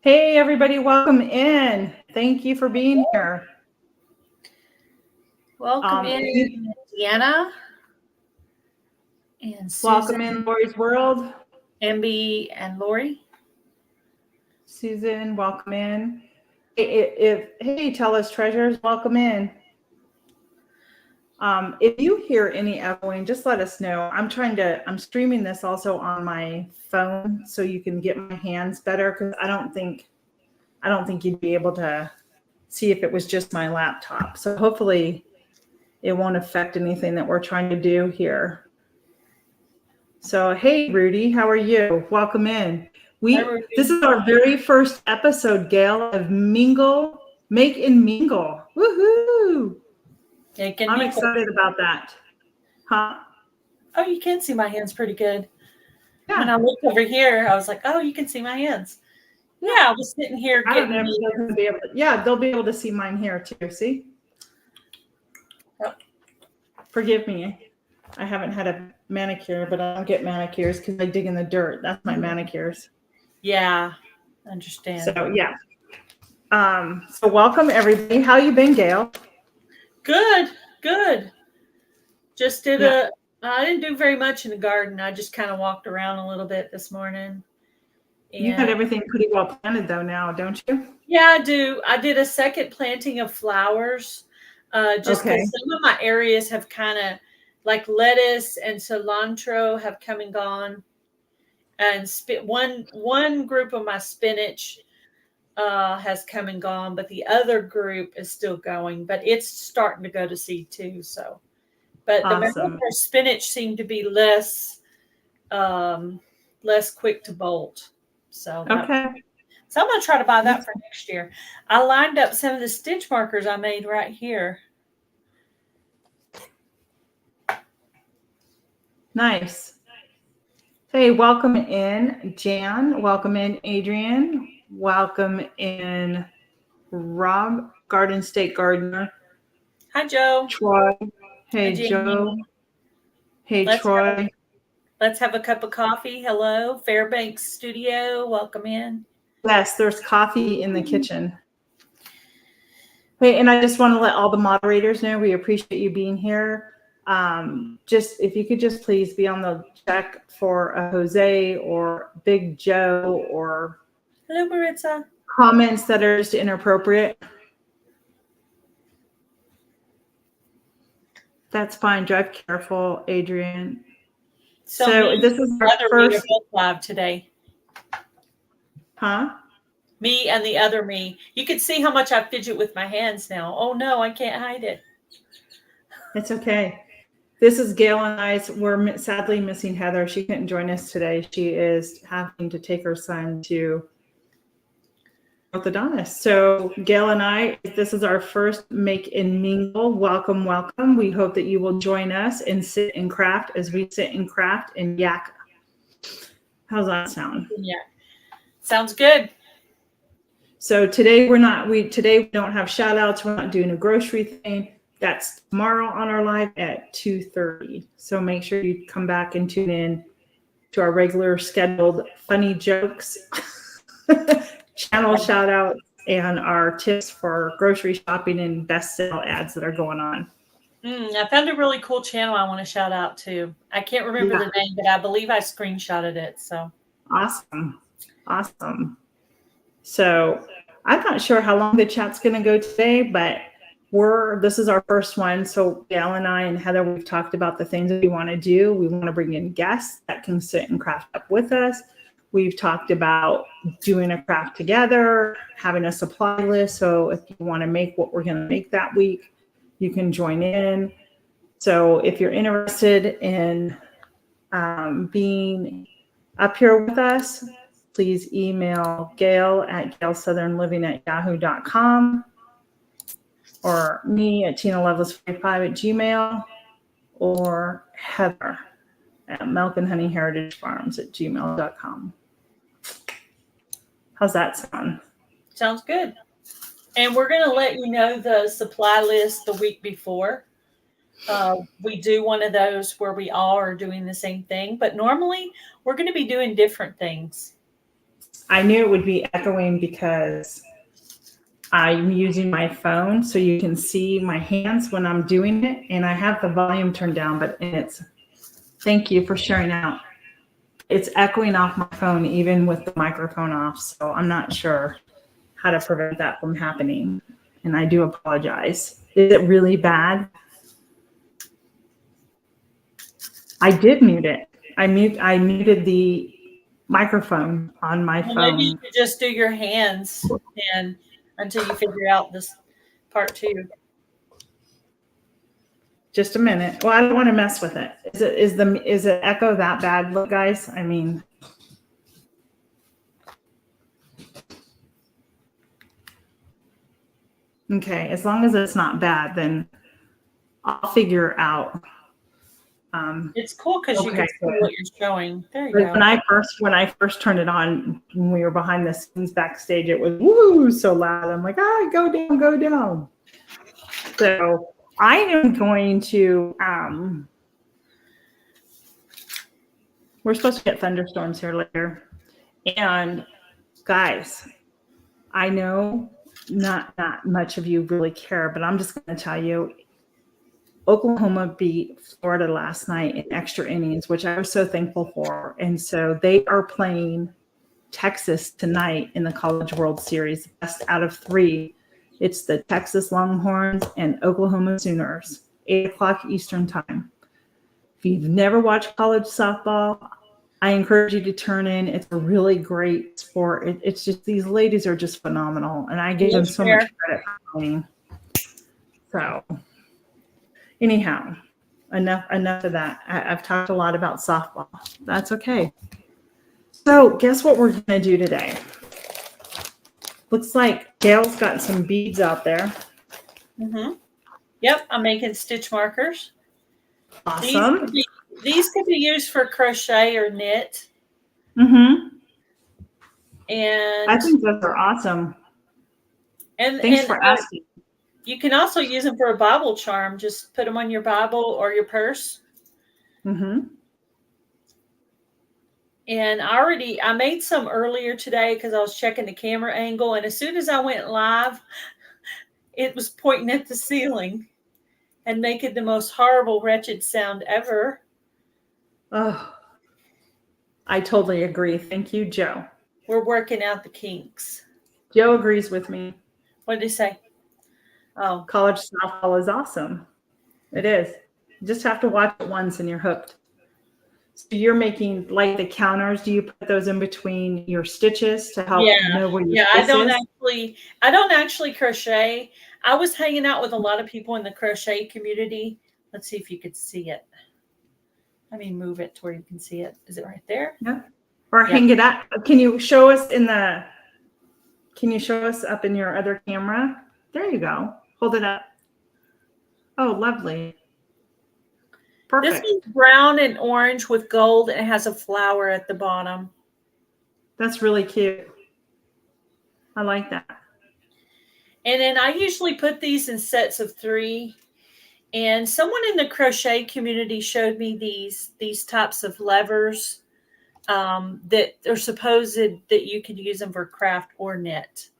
Hey, everybody, welcome in. Thank you for being here. Welcome in, Deanna and Susan. Welcome in Lori's World. MB and Lori. Susan, welcome in. Hey, tell us treasures, welcome in. If you hear any echoing, just let us know. I'm streaming this also on my phone so you can get my hands better, because I don't think you'd be able to see if it was just my laptop. So hopefully it won't affect anything that we're trying to do here. So, hey, Rudy, how are you? Welcome in. This is our very first episode, Gail, of Mingle, Make and Mingle. Woohoo! I'm excited about that. Huh? Oh, you can see my hands pretty good. Yeah. When I looked over here, I was like, oh, you can see my hands. Yeah, I was sitting here getting. They'll be able to see mine here too. See? Yep. Forgive me. I haven't had a manicure, but I don't get manicures because I dig in the dirt. That's my manicures. Yeah, I understand. So yeah. So welcome everybody. How you been, Gail? Good. Just did I didn't do very much in the garden. I just kind of walked around a little bit this morning. You had everything pretty well planted though now, don't you? Yeah, I do. I did a second planting of flowers. Just because some of my areas have kind of, like lettuce and cilantro have come and gone. And one group of my spinach has come and gone, but the other group is still going. But it's starting to go to seed too. So, but awesome. The spinach seemed to be less quick to bolt. So So I'm going to try to buy that for next year. I lined up some of the stitch markers I made right here. Nice. Hey, welcome in, Jan. Welcome in, Adrian. Welcome in, Rob, Garden State Gardener. Hi, Joe. Troy. Hey, Joe. Hey, Troy. Let's have a cup of coffee. Hello, Fairbanks Studio. Welcome in. Yes, there's coffee in the kitchen. Hey, and I just want to let all the moderators know we appreciate you being here. Just if you could just please be on the check for a Jose or Big Joe or hello, Maritza. Comments that are just inappropriate. That's fine. Drive careful, Adrian. So this is our first live today. Huh? Me and the other me. You can see how much I fidget with my hands now. Oh no, I can't hide it. It's okay. This is Gail and I. We're sadly missing Heather. She couldn't join us today. She is having to take her son to orthodontist. So Gail and I, this is our first Make and Mingle. Welcome, welcome. We hope that you will join us and sit and craft as we sit and craft and yak. How's that sound? Yeah. Sounds good. So today we don't have shout outs. We're not doing a grocery thing. That's tomorrow on our live at 2:30. So make sure you come back and tune in to our regular scheduled funny jokes, channel shout outs, and our tips for grocery shopping and best sale ads that are going on. I found a really cool channel I want to shout out to. I can't remember the name, but I believe I screenshotted it. So awesome. So I'm not sure how long the chat's going to go today, but this is our first one. So Gail and I and Heather, we've talked about the things that we want to do. We want to bring in guests that can sit and craft up with us. We've talked about doing a craft together, having a supply list. So if you want to make what we're going to make that week, you can join in. So if you're interested in being up here with us, please email Gail at gailsouthernliving@yahoo.com or me at tinalovelace45@gmail or Heather at Milk and Honey Heritage Farms at gmail.com. How's that sound? Sounds good. And we're going to let you know the supply list the week before. We do one of those where we all are doing the same thing, but normally we're going to be doing different things. I knew it would be echoing because I'm using my phone so you can see my hands when I'm doing it, and I have the volume turned down, but it's, thank you for sharing out. It's echoing off my phone even with the microphone off, so I'm not sure how to prevent that from happening, and I do apologize. Is it really bad? I did mute it. I muted the microphone on my phone. Maybe you could just do your hands and until you figure out this part too. Just a minute. Well, I don't want to mess with it. Is it echo that bad, look, guys? I mean, okay, as long as it's not bad, then I'll figure out. It's cool because you can see what you're showing. There you go. When I first turned it on, when we were behind the scenes backstage, it was woo so loud. I'm like, go down, go down. So I am going to. We're supposed to get thunderstorms here later, and guys, I know not much of you really care, but I'm just going to tell you, Oklahoma beat Florida last night in extra innings, which I was so thankful for. And so they are playing Texas tonight in the College World Series, best out of 3. It's the Texas Longhorns and Oklahoma Sooners, 8:00 Eastern time. If you've never watched college softball, I encourage you to turn in. It's a really great sport. It's just, these ladies are just phenomenal, and I give them so much credit for playing. So anyhow, enough of that. I've talked a lot about softball. That's okay. So guess what we're going to do today? Looks like Gail's got some beads out there. Mm-hmm. Yep, I'm making stitch markers. Awesome. These could be used for crochet or knit. Mm-hmm. And I think those are awesome. And thanks for asking. You can also use them for a Bible charm. Just put them on your Bible or your purse. Mm-hmm. And I made some earlier today because I was checking the camera angle. And as soon as I went live, it was pointing at the ceiling and making the most horrible, wretched sound ever. Oh, I totally agree. Thank you, Joe. We're working out the kinks. Joe agrees with me. What did he say? Oh, college softball is awesome. It is. You just have to watch it once and you're hooked. So you're making like the counters. Do you put those in between your stitches to help know where your space is? I don't actually crochet. I was hanging out with a lot of people in the crochet community. Let's see if you could see it. Let me move it to where you can see it. Is it right there? Yeah. Or hang it up. Can you show us up in your other camera? There you go. Hold it up. Oh, lovely. Perfect. This is brown and orange with gold, and it has a flower at the bottom. That's really cute. I like that. And then I usually put these in sets of 3. And someone in the crochet community showed me these types of levers that are supposed that you can use them for craft or knit,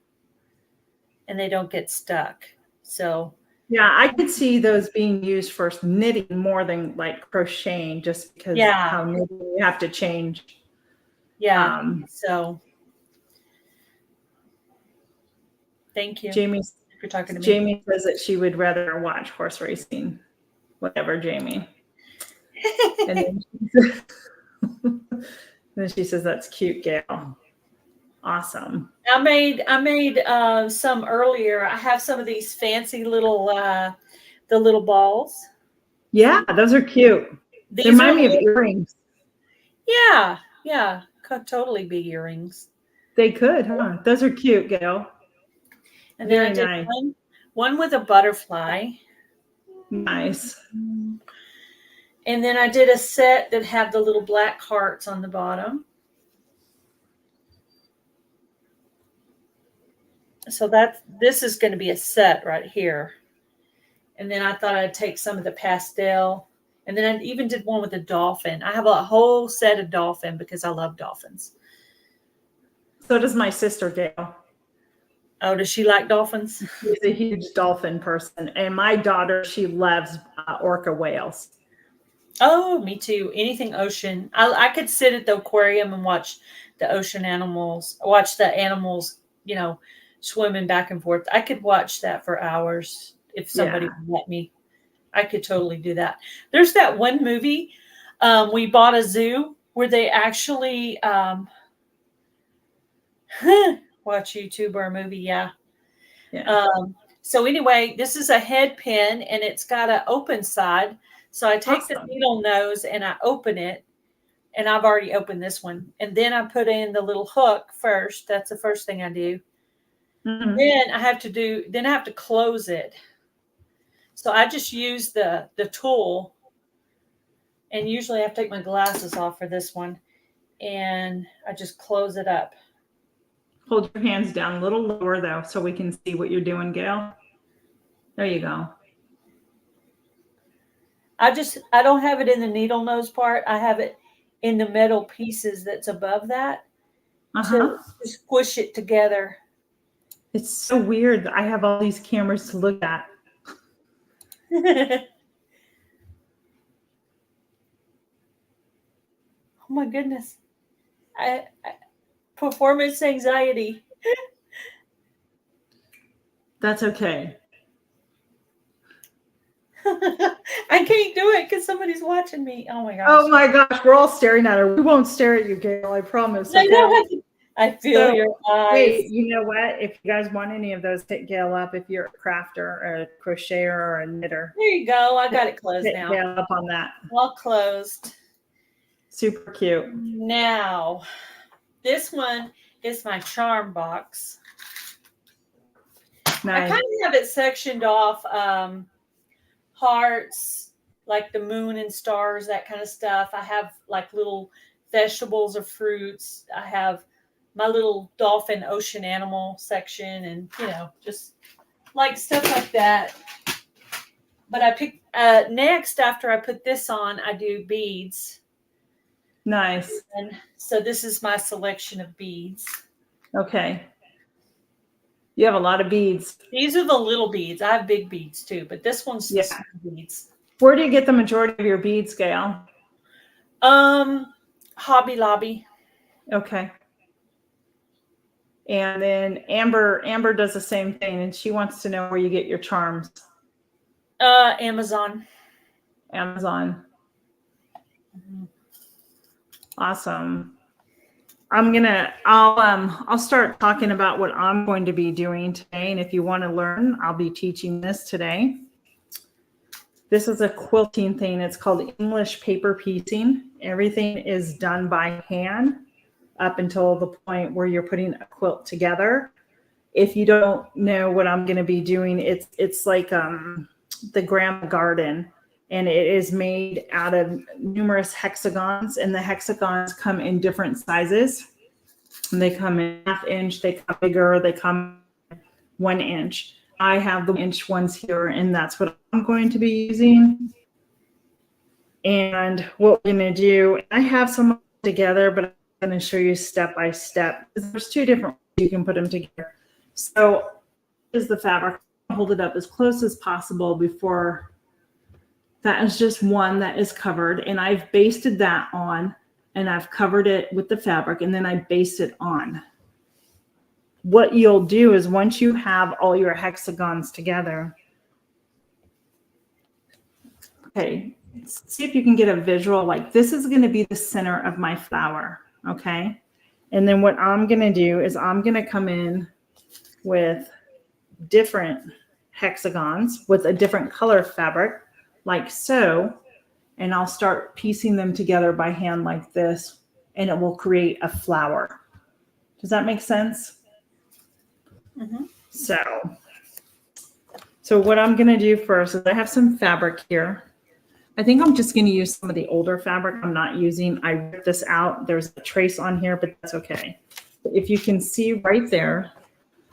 and they don't get stuck. So yeah, I could see those being used for knitting more than like crocheting, just because how knitting you have to change. Yeah. So thank you. Jamie, for talking to me. Jamie says that she would rather watch horse racing. Whatever, Jamie. And then she says, that's cute, Gail. Awesome. I made some earlier. I have some of these fancy little the little balls. Yeah, those are cute. They remind me of earrings. Yeah, could totally be earrings. They could, huh? Those are cute, Gail. And then I did one with a butterfly. Nice. And then I did a set that had the little black hearts on the bottom. So this is going to be a set right here. And then I thought I'd take some of the pastel. And then I even did one with a dolphin. I have a whole set of dolphin because I love dolphins. So does my sister, Gail. Oh, does she like dolphins? She's a huge dolphin person. And my daughter, she loves orca whales. Oh, me too. Anything ocean. I could sit at the aquarium and watch the ocean animals, watch the animals, you know, swimming back and forth. I could watch that for hours if somebody would let me. I could totally do that. There's that one movie. We bought a zoo where they actually watch YouTube or a movie. Yeah. So anyway, this is a head pin and it's got an open side. So I take the needle nose and I open it, and I've already opened this one. And then I put in the little hook first. That's the first thing I do. Mm-hmm. Then I have to close it. So I just use the tool, and usually I have to take my glasses off for this one, and I just close it up. Hold your hands down a little lower though, so we can see what you're doing, Gail. There you go. I don't have it in the needle nose part. I have it in the metal pieces that's above that to squish it together. It's so weird that I have all these cameras to look at. Oh my goodness. I performance anxiety. That's okay. I can't do it because somebody's watching me. Oh my gosh. Oh my gosh, we're all staring at her. We won't stare at you, Gail, I promise. Okay? I feel your eyes. Wait, you know what? If you guys want any of those, hit Gail up if you're a crafter or a crocheter or a knitter. There you go. I got it closed now. Gail up on that. All closed. Super cute. Now, this one is my charm box. Nice. I kind of have it sectioned off. Hearts, like the moon and stars, that kind of stuff. I have like little vegetables or fruits. I have my little dolphin ocean animal section, and just like stuff like that. But I picked next, after I put this on, I do beads. Nice. And so this is my selection of beads. Okay. You have a lot of beads. These are the little beads. I have big beads too, but this one's the small beads. Where do you get the majority of your beads, Gail? Hobby Lobby. Okay. And then Amber does the same thing, and she wants to know where you get your charms. Amazon. Amazon. Mm-hmm. Awesome. I'll start talking about what I'm going to be doing today. And if you want to learn, I'll be teaching this today. This is a quilting thing. It's called English paper piecing. Everything is done by hand up until the point where you're putting a quilt together. If you don't know what I'm going to be doing, it's like the Grandma Garden. And it is made out of numerous hexagons, and the hexagons come in different sizes. And they come in 1/2 inch, they come bigger, they come 1 inch. I have the 1 inch ones here, and that's what I'm going to be using. And what we're going to do, I have some together, but I'm going to show you step by step. There's 2 different ways you can put them together. So here's the fabric. I'll hold it up as close as possible before. That is just one that is covered, and I've basted that on, and I've covered it with the fabric, and then I baste it on. What you'll do is once you have all your hexagons together, okay, see if you can get a visual. Like, this is going to be the center of my flower, okay? And then what I'm going to do is I'm going to come in with different hexagons with a different color fabric, like so, and I'll start piecing them together by hand like this, and it will create a flower. Does that make sense? Mm-hmm. So what I'm going to do first is I have some fabric here. I think I'm just going to use some of the older fabric I'm not using. I ripped this out. There's a trace on here, but that's okay. If you can see right there,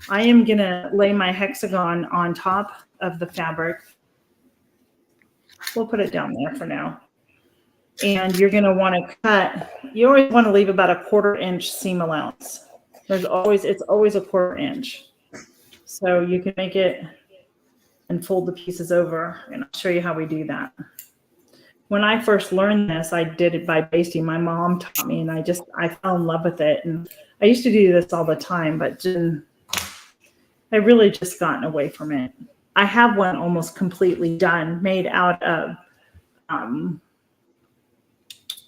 I am going to lay my hexagon on top of the fabric. We'll put it down there for now. And you're going to want to cut. You always want to leave about a 1/4 inch seam allowance. it's always a 1/4 inch. So you can make it and fold the pieces over, and I'll show you how we do that. When I first learned this, I did it by basting. My mom taught me, and I fell in love with it. And I used to do this all the time, but I really just gotten away from it. I have one almost completely done, made out of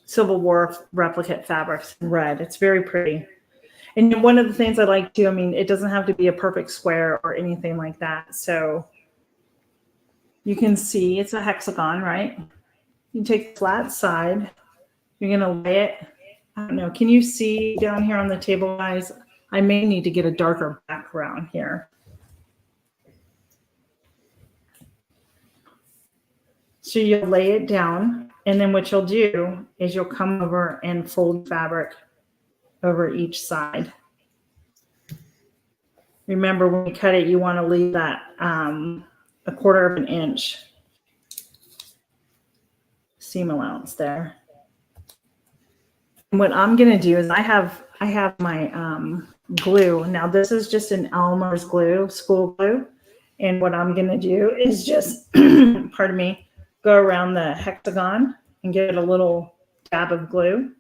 Civil War replicate fabrics in red. It's very pretty. And one of the things I like to, I mean, it doesn't have to be a perfect square or anything like that. So you can see it's a hexagon, right? You take the flat side, you're going to lay it. I don't know. Can you see down here on the table, guys? I may need to get a darker background here. So you'll lay it down, and then what you'll do is you'll come over and fold fabric over each side. Remember, when you cut it, you want to leave that a 1/4 inch seam allowance there. And what I'm going to do is I have my glue. Now this is just an Elmer's glue, school glue. And what I'm going to do is just, pardon me, go around the hexagon and get a little dab of glue.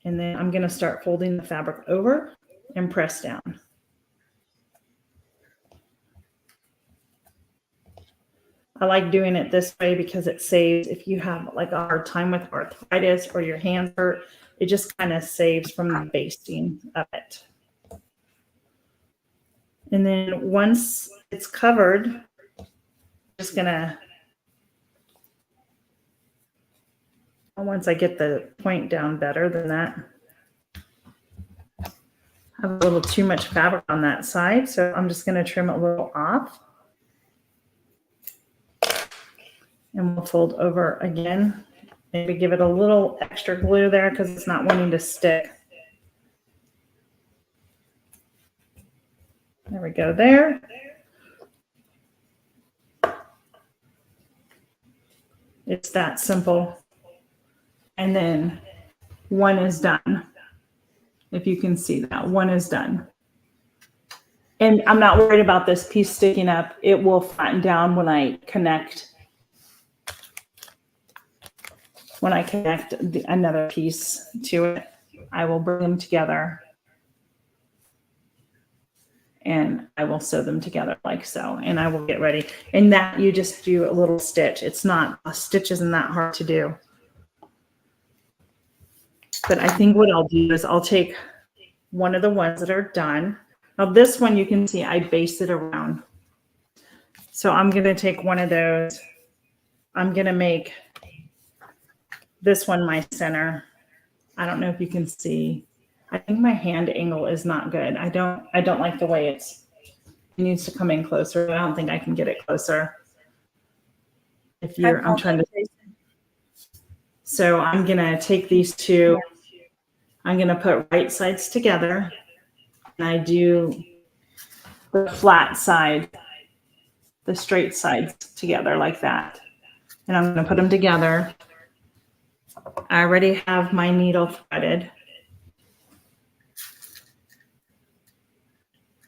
And then I'm going to start folding the fabric over and press down. I like doing it this way because it saves, if you have like a hard time with arthritis or your hands hurt, it just kind of saves from the basting of it. And then once it's covered, I'm just gonna, once I get the point down better than that, I have a little too much fabric on that side, so I'm just gonna trim it a little off. And we'll fold over again. Maybe give it a little extra glue there because it's not wanting to stick. There we go there. It's that simple. And then one is done. If you can see that, one is done. And I'm not worried about this piece sticking up. It will flatten down when I connect. When I connect another piece to it, I will bring them together and I will sew them together like so, and I will get ready. And that you just do a little stitch. It's not, a stitch isn't that hard to do. But I think what I'll do is I'll take one of the ones that are done. Now this one, you can see I base it around. So I'm going to take one of those. I'm going to make this one my center. I don't know if you can see. I think my hand angle is not good. I don't like the way it needs to come in closer. I don't think I can get it closer. If you're, I'm trying to. So I'm gonna take these two. I'm gonna put right sides together, and I do the flat side, the straight sides together like that, and I'm gonna put them together. I already have my needle threaded.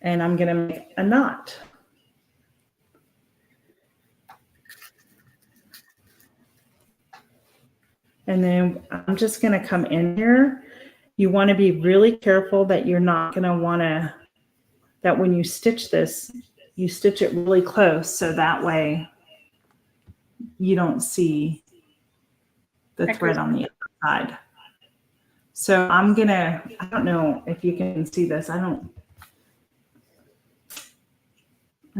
And I'm going to make a knot. And then I'm just going to come in here. You want to be really careful that you're not going to want to, that when you stitch this, you stitch it really close. So that way you don't see the thread on the other side. So I'm going to, I don't know if you can see this. I'm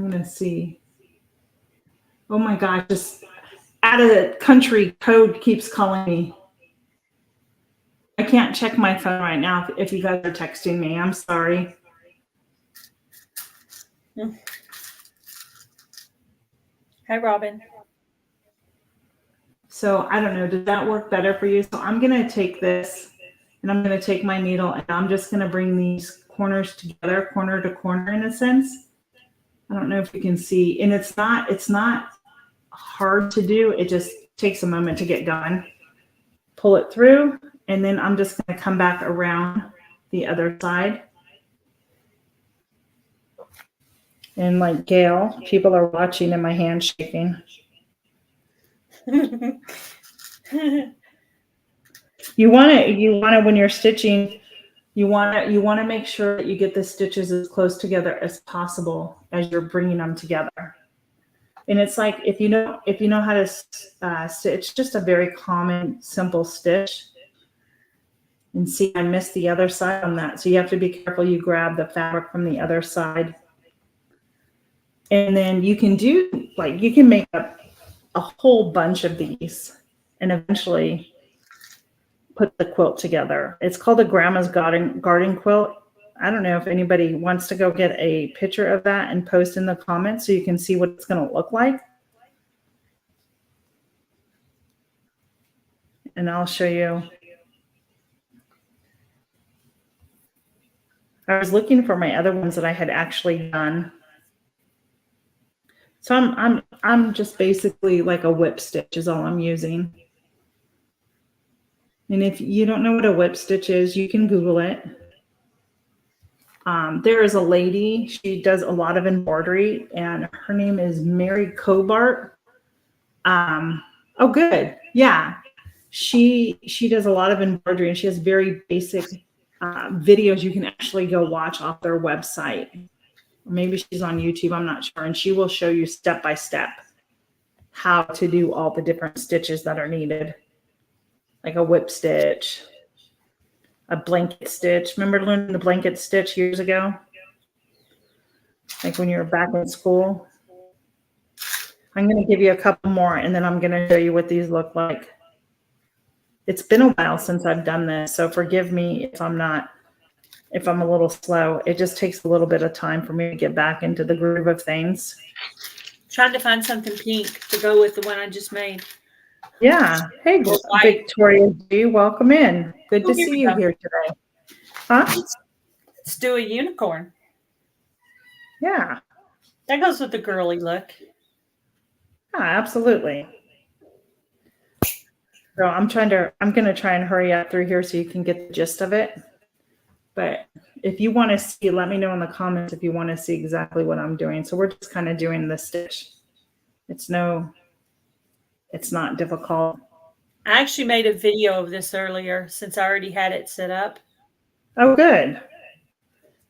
going to see. Oh my gosh, just out of the country code keeps calling me. I can't check my phone right now if you guys are texting me. I'm sorry. Hi, Robin. So I don't know, does that work better for you? So I'm going to take this and I'm going to take my needle and I'm just going to bring these corners together, corner to corner in a sense. I don't know if you can see, and it's not hard to do. It just takes a moment to get done. Pull it through And then I'm just going to come back around the other side. And like Gail, people are watching and my hand's shaking. You want to when you're stitching, you want to make sure that you get the stitches as close together as possible as you're bringing them together. And it's like if you know how to stitch, just a very common, simple stitch. And see, I missed the other side on that. So you have to be careful you grab the fabric from the other side. And then you can do, like, you can make up a whole bunch of these and eventually put the quilt together. It's called a Grandma's Garden Quilt. I don't know if anybody wants to go get a picture of that and post in the comments so you can see what it's going to look like. And I'll show you. I was looking for my other ones that I had actually done. So I'm just basically like a whip stitch is all I'm using. And if you don't know what a whip stitch is, you can Google it. There is a lady, she does a lot of embroidery, and her name is Mary Cobart. Oh, good. Yeah. She does a lot of embroidery, and she has very basic videos you can actually go watch off their website. Or maybe she's on YouTube, I'm not sure. And she will show you step by step how to do all the different stitches that are needed. Like a whip stitch, a blanket stitch. Remember learning the blanket stitch years ago? Like when you were back in school? I'm going to give you a couple more and then I'm going to show you what these look like. It's been a while since I've done this, so forgive me if I'm a little slow. It just takes a little bit of time for me to get back into the groove of things. Trying to find something pink to go with the one I just made. Yeah. Hey, Victoria G, welcome in. Good to see you here today. Huh? Let's do a unicorn. Yeah. That goes with the girly look. Yeah, absolutely. So I'm going to try and hurry up through here so you can get the gist of it. But if you want to see, let me know in the comments if you want to see exactly what I'm doing. So we're just kind of doing the stitch. It's not difficult. I actually made a video of this earlier since I already had it set up. Oh, good.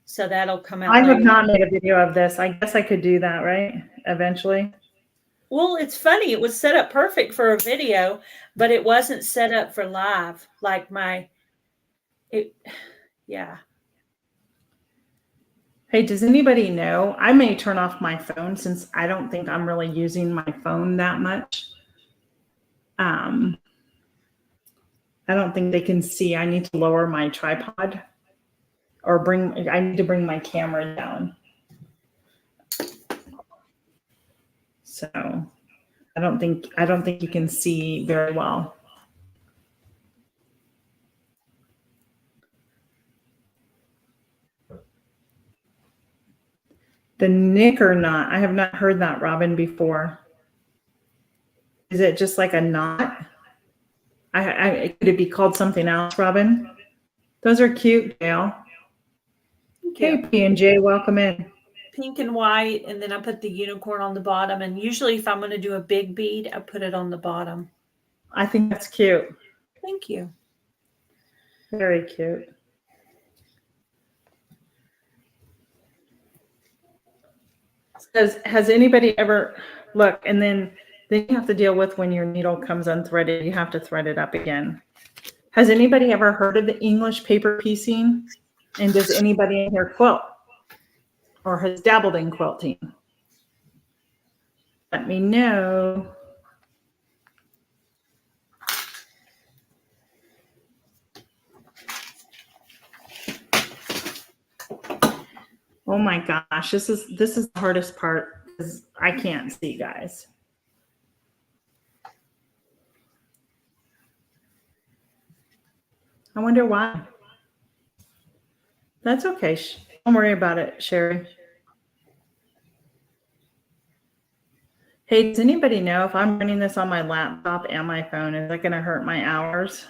So that'll come out. I have not made a video of this. I guess I could do that, right? Eventually. Well, it's funny. It was set up perfect for a video, but it wasn't set up for live. Like yeah. Hey, does anybody know? I may turn off my phone since I don't think I'm really using my phone that much. I don't think they can see. I need to lower my tripod or I need to bring my camera down. So I don't think you can see very well. The knicker knot. I have not heard that, Robin, before. Is it just like a knot? Could it be called something else, Robin? Those are cute, Gail. Hey, P&J, welcome in. Pink and white, and then I put the unicorn on the bottom. And usually if I'm going to do a big bead, I put it on the bottom. I think that's cute. Thank you. Very cute. Has anybody ever, look, and then you have to deal with when your needle comes unthreaded, you have to thread it up again. Has anybody ever heard of the English paper piecing? And does anybody in here quilt or has dabbled in quilting? Let me know. Oh my gosh, this is the hardest part because I can't see, guys. I wonder why. That's okay. Don't worry about it, Sherry. Hey, does anybody know if I'm running this on my laptop and my phone, is that going to hurt my hours?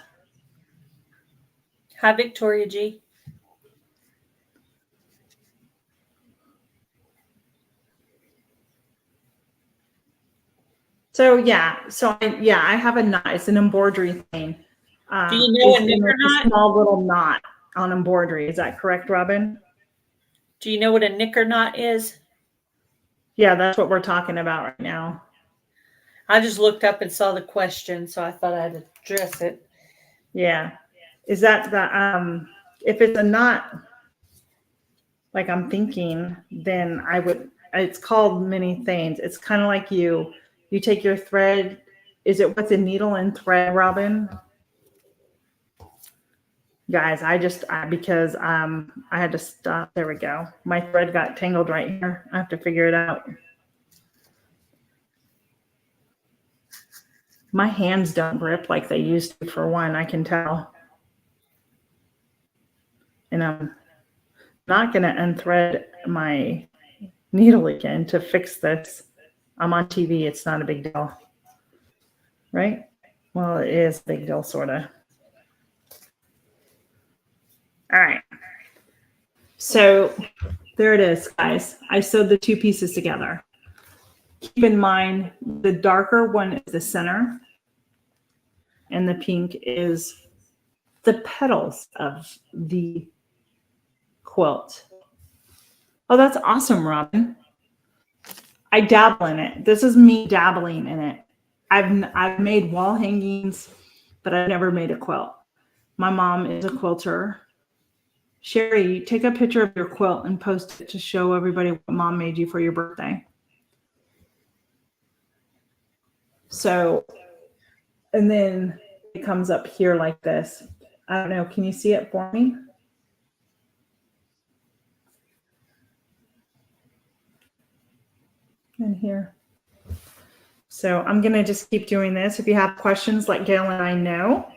Hi, Victoria G. So I have a knot. It's an embroidery thing. Do you know a It's knicker a knot? small little knot on embroidery. Is that correct, Robin? Do you know what a knicker knot is? Yeah, that's what we're talking about right now. I just looked up and saw the question, so I thought I'd address it. Yeah. Is that the if it's a knot like I'm thinking, then it's called many things. It's kind of like you take your thread. Is it with a needle and thread, Robin? Guys, because I had to stop. There we go. My thread got tangled right here. I have to figure it out. My hands don't grip like they used to, for one, I can tell. And I'm not going to unthread my needle again to fix this. I'm on TV. It's not a big deal. Right? Well, it is a big deal, sort of. All right. So there it is, guys. I sewed the two pieces together. Keep in mind, the darker one is the center, and the pink is the petals of the quilt. Oh, that's awesome, Robin. I dabble in it. This is me dabbling in it. I've made wall hangings, but I've never made a quilt. My mom is a quilter. Sherry, take a picture of your quilt and post it to show everybody what mom made you for your birthday. So, and then it comes up here like this. I don't know. Can you see it for me? In here. So I'm going to just keep doing this. If you have questions, let Gail and I know.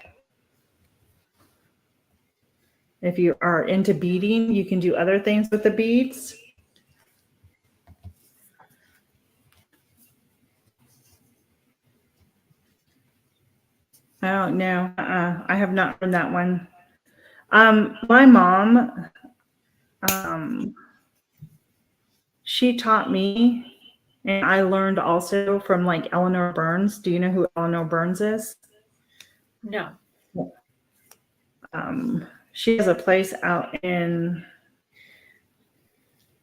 If you are into beading, you can do other things with the beads. I don't know. I have not learned that one. My mom, she taught me, and I learned also from like Eleanor Burns. Do you know who Eleanor Burns is? No. She has a place out in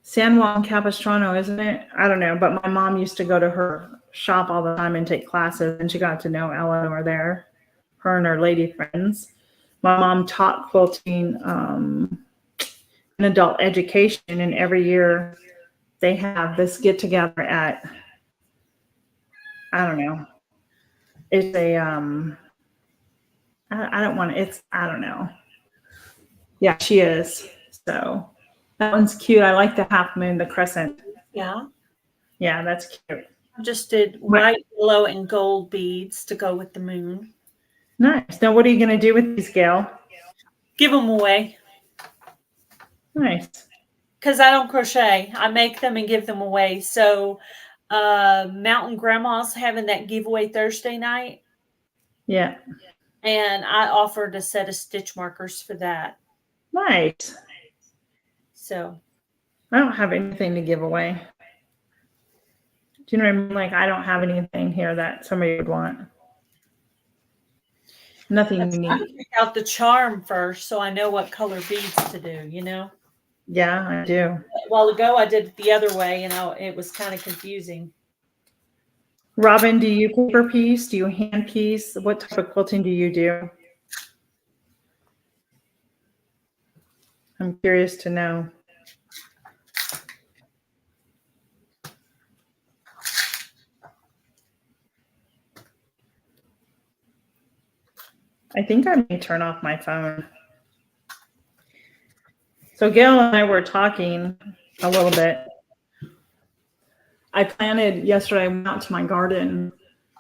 San Juan Capistrano, isn't it? I don't know, but my mom used to go to her shop all the time and take classes, and she got to know Eleanor there, her and her lady friends. My mom taught quilting in adult education, and every year they have this get together at, I don't know. It's a I don't know. Yeah, she is. So that one's cute. I like the half moon, the crescent. Yeah. Yeah, that's cute. I just did white, yellow, and gold beads to go with the moon. Nice. Now, what are you going to do with these, Gail? Give them away. Nice. Because I don't crochet. I make them and give them away. So Mountain Grandma's having that giveaway Thursday night. Yeah. And I offered a set of stitch markers for that. Nice. So I don't have anything to give away. Do you know what I mean? Like, I don't have anything here that somebody would want. Nothing unique. Pick out the charm first so I know what color beads to do, you know? Yeah, I do. A while ago, I did it the other way, and it was kind of confusing. Robin, do you paper piece? Do you hand piece? What type of quilting do you do? I'm curious to know. I think I may turn off my phone. So Gail and I were talking a little bit. I planted yesterday, I went out to my garden.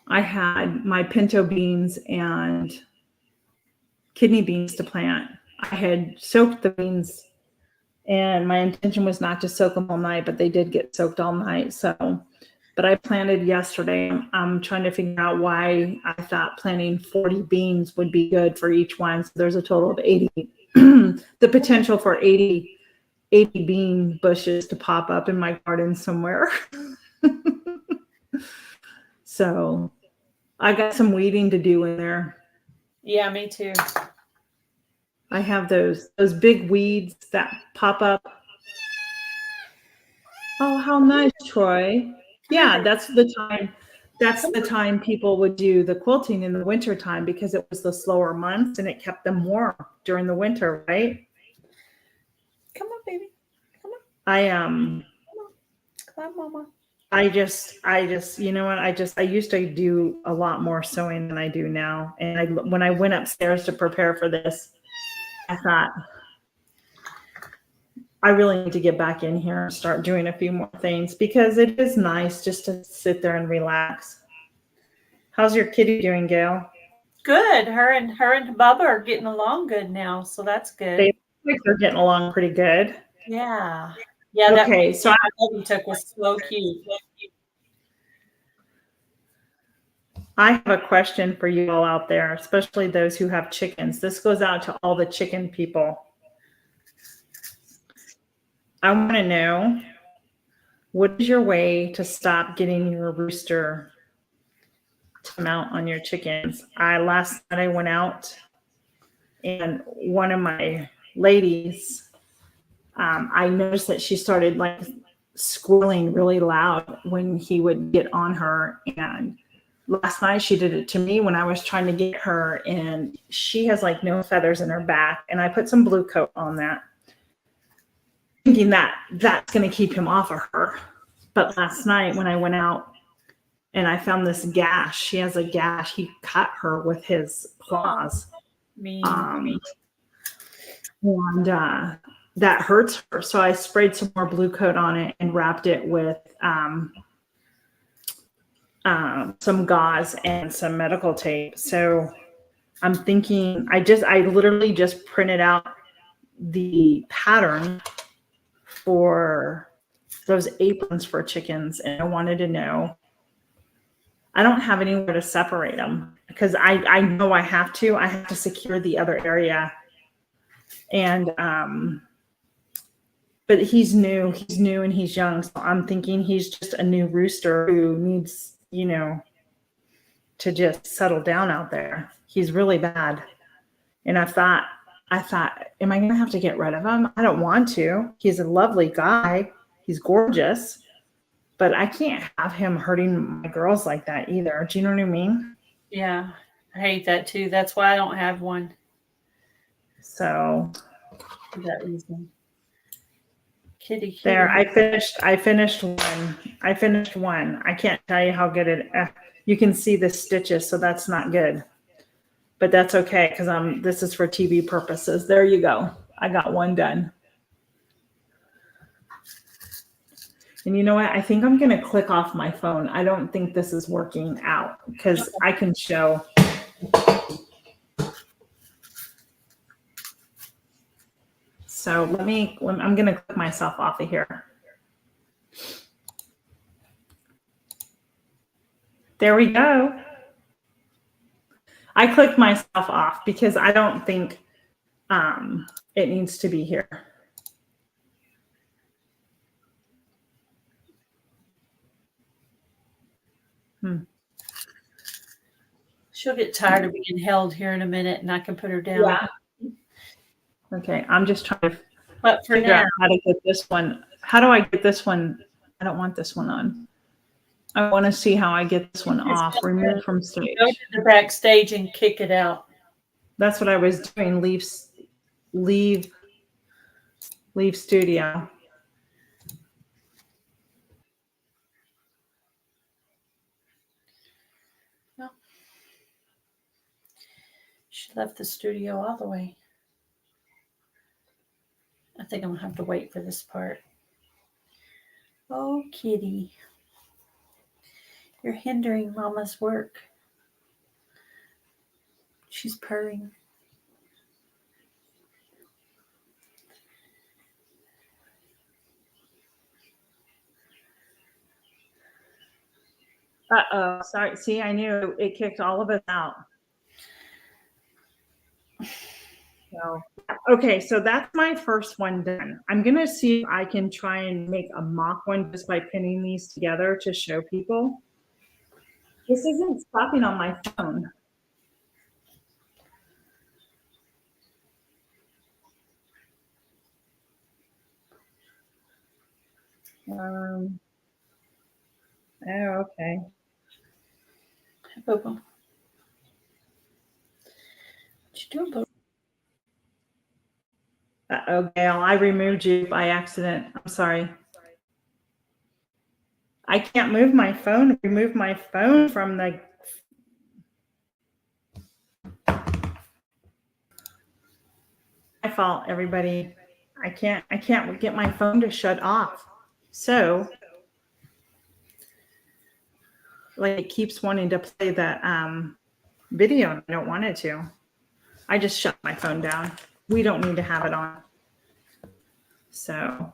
I had my pinto beans and kidney beans to plant. I had soaked the beans, and my intention was not to soak them all night, but they did get soaked all night. So, but I planted yesterday. I'm trying to figure out why I thought planting 40 beans would be good for each one. So there's a total of 80 the potential for 80 bean bushes to pop up in my garden somewhere. So I got some weeding to do in there. Yeah, me too. I have those big weeds that pop up. Oh, how nice, Troy. Yeah, that's the time. That's the time people would do the quilting in the winter time because it was the slower months and it kept them warm during the winter, right? Come on, baby. Come on. I Come on, Mama. I just, you know what? I used to do a lot more sewing than I do now. And when I went upstairs to prepare for this, I thought, I really need to get back in here and start doing a few more things because it is nice just to sit there and relax. How's your kitty doing, Gail? Good. Her and Bubba are getting along good now, so that's good. They look like they're getting along pretty good. Yeah. Yeah. Okay, so I took was so cute. I have a question for you all out there, especially those who have chickens. This goes out to all the chicken people. I want to know, what is your way to stop getting your rooster to mount on your chickens? Last night I went out and one of my ladies, I noticed that she started like squealing really loud when he would get on her. And last night she did it to me when I was trying to get her, and she has like no feathers in her back. And I put some blue coat on that, thinking that that's going to keep him off of her. But last night when I went out and I found this gash, she has a gash. He cut her with his claws. And that hurts her. So I sprayed some more blue coat on it and wrapped it with some gauze and some medical tape. So I'm thinking, I literally just printed out the pattern for those aprons for chickens. And I wanted to know, I don't have anywhere to separate them because I know I have to secure the other area. And, but he's new and he's young. So I'm thinking he's just a new rooster who needs, to just settle down out there. He's really bad. And I thought, am I going to have to get rid of him? I don't want to. He's a lovely guy. He's gorgeous, but I can't have him hurting my girls like that either. Do you know what I mean? Yeah. I hate that too. That's why I don't have one. So for that reason. Kitty. There, I finished one. I can't tell you how good you can see the stitches, so that's not good. But that's okay because this is for TV purposes. There you go. I got one done. And you know what? I think I'm going to click off my phone. I don't think this is working out because I can show. So I'm going to click myself off of here. There we go. I clicked myself off because I don't think it needs to be here. She'll get tired of being held here in a minute and I can put her down. Yeah. Okay, I'm just trying to figure out how to get this one. How do I get this one? I don't want this one on. I want to see how I get this one off. Remove from stage. Go to the backstage and kick it out. That's what I was doing. Leave studio. No. She left the studio all the way. I think I'm going to have to wait for this part. Oh, kitty. You're hindering Mama's work. She's purring. Uh-oh. Sorry. See, I knew it kicked all of us out. know. Okay, so that's my first one done. I'm gonna see if I can try and make a mock one just by pinning these together to show people. This isn't stopping on my phone. Oh, okay. Bobo. What you doing, Bobo? Uh-oh, Gail, I removed you by accident. I'm sorry. I can't move my phone, remove my phone from the. My fault, everybody. I can't get my phone to shut off. So, like, it keeps wanting to play that video, and I don't want it to. I just shut my phone down. We don't need to have it on. So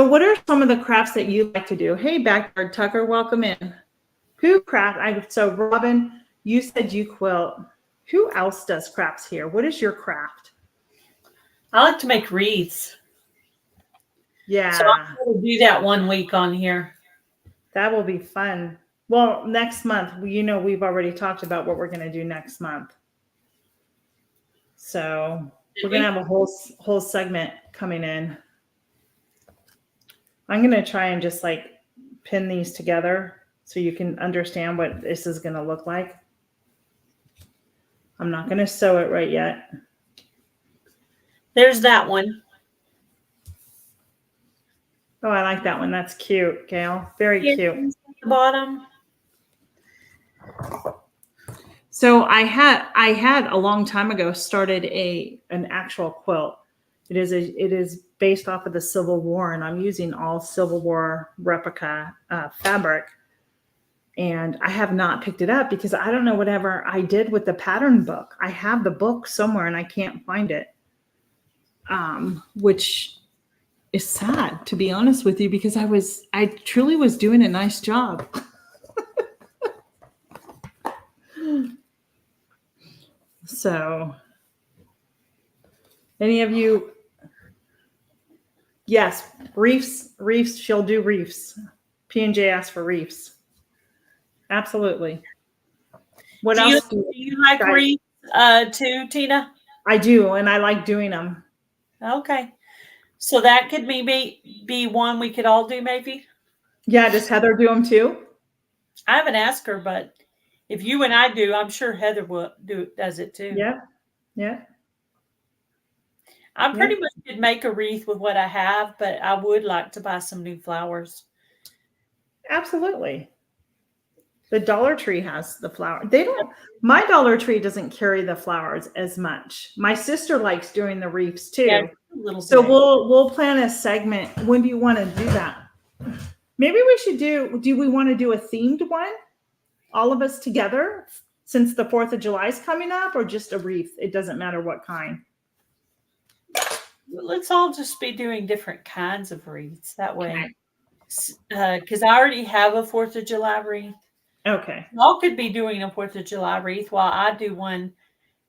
what are some of the crafts that you like to do? Hey, Backyard Tucker, welcome in. Who craft? So Robin, you said you quilt. Who else does crafts here? What is your craft? I like to make wreaths. Yeah. So I'm going to do that one week on here. That will be fun. Well, next month, we've already talked about what we're going to do next month. So we're going to have a whole segment coming in. I'm going to try and just like pin these together so you can understand what this is going to look like. I'm not going to sew it right yet. There's that one. Oh, I like that one. That's cute, Gail. Very cute. At the bottom. So I had a long time ago started an actual quilt. It is based off of the Civil War, and I'm using all Civil War replica fabric. And I have not picked it up because I don't know whatever I did with the pattern book. I have the book somewhere and I can't find it, which is sad, to be honest with you, because I truly was doing a nice job. So, any of you? Yes, reefs. She'll do reefs. P&J asked for reefs. Absolutely. What else? Do you like wreaths too, Tina? I do, and I like doing them. Okay, so that could maybe be one we could all do, maybe. Yeah, does Heather do them too? I haven't asked her, but if you and I do, I'm sure Heather does it too. Yeah. I pretty much could make a wreath with what I have, but I would like to buy some new flowers. Absolutely. The Dollar Tree has the flower. My Dollar Tree doesn't carry the flowers as much. My sister likes doing the wreaths too. Yeah, so we'll plan a segment. When do you want to do that? Maybe we should do we want to do a themed one? All of us together, since the 4th of July is coming up, or just a wreath? It doesn't matter what kind. Let's all just be doing different kinds of wreaths. That way, because I already have a 4th of July wreath. Okay. Y'all could be doing a 4th of July wreath while I do one.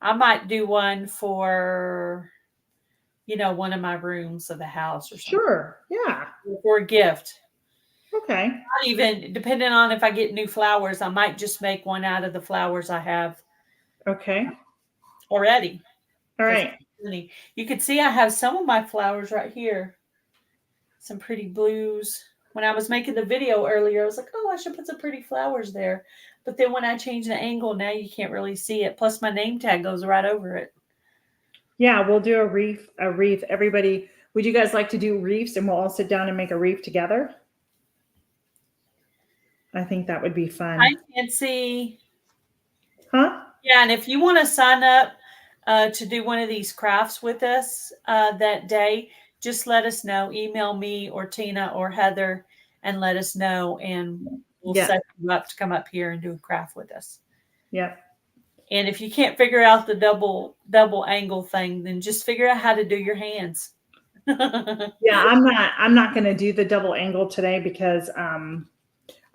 I might do one for, one of my rooms of the house or something. Sure. Yeah. For a gift. Okay. Not even, depending on if I get new flowers, I might just make one out of the flowers I have. Okay. Already. All right. You can see I have some of my flowers right here. Some pretty blues. When I was making the video earlier, I was like, oh, I should put some pretty flowers there. But then when I change the angle, now you can't really see it. Plus my name tag goes right over it. Yeah, we'll do a wreath. Everybody, would you guys like to do wreaths and we'll all sit down and make a wreath together? I think that would be fun. I can see. Huh? Yeah, and if you want to sign up to do one of these crafts with us that day, just let us know. Email me or Tina or Heather and let us know, and we'll set you up to come up here and do a craft with us. Yeah. And if you can't figure out the double angle thing, then just figure out how to do your hands. Yeah, I'm not going to do the double angle today because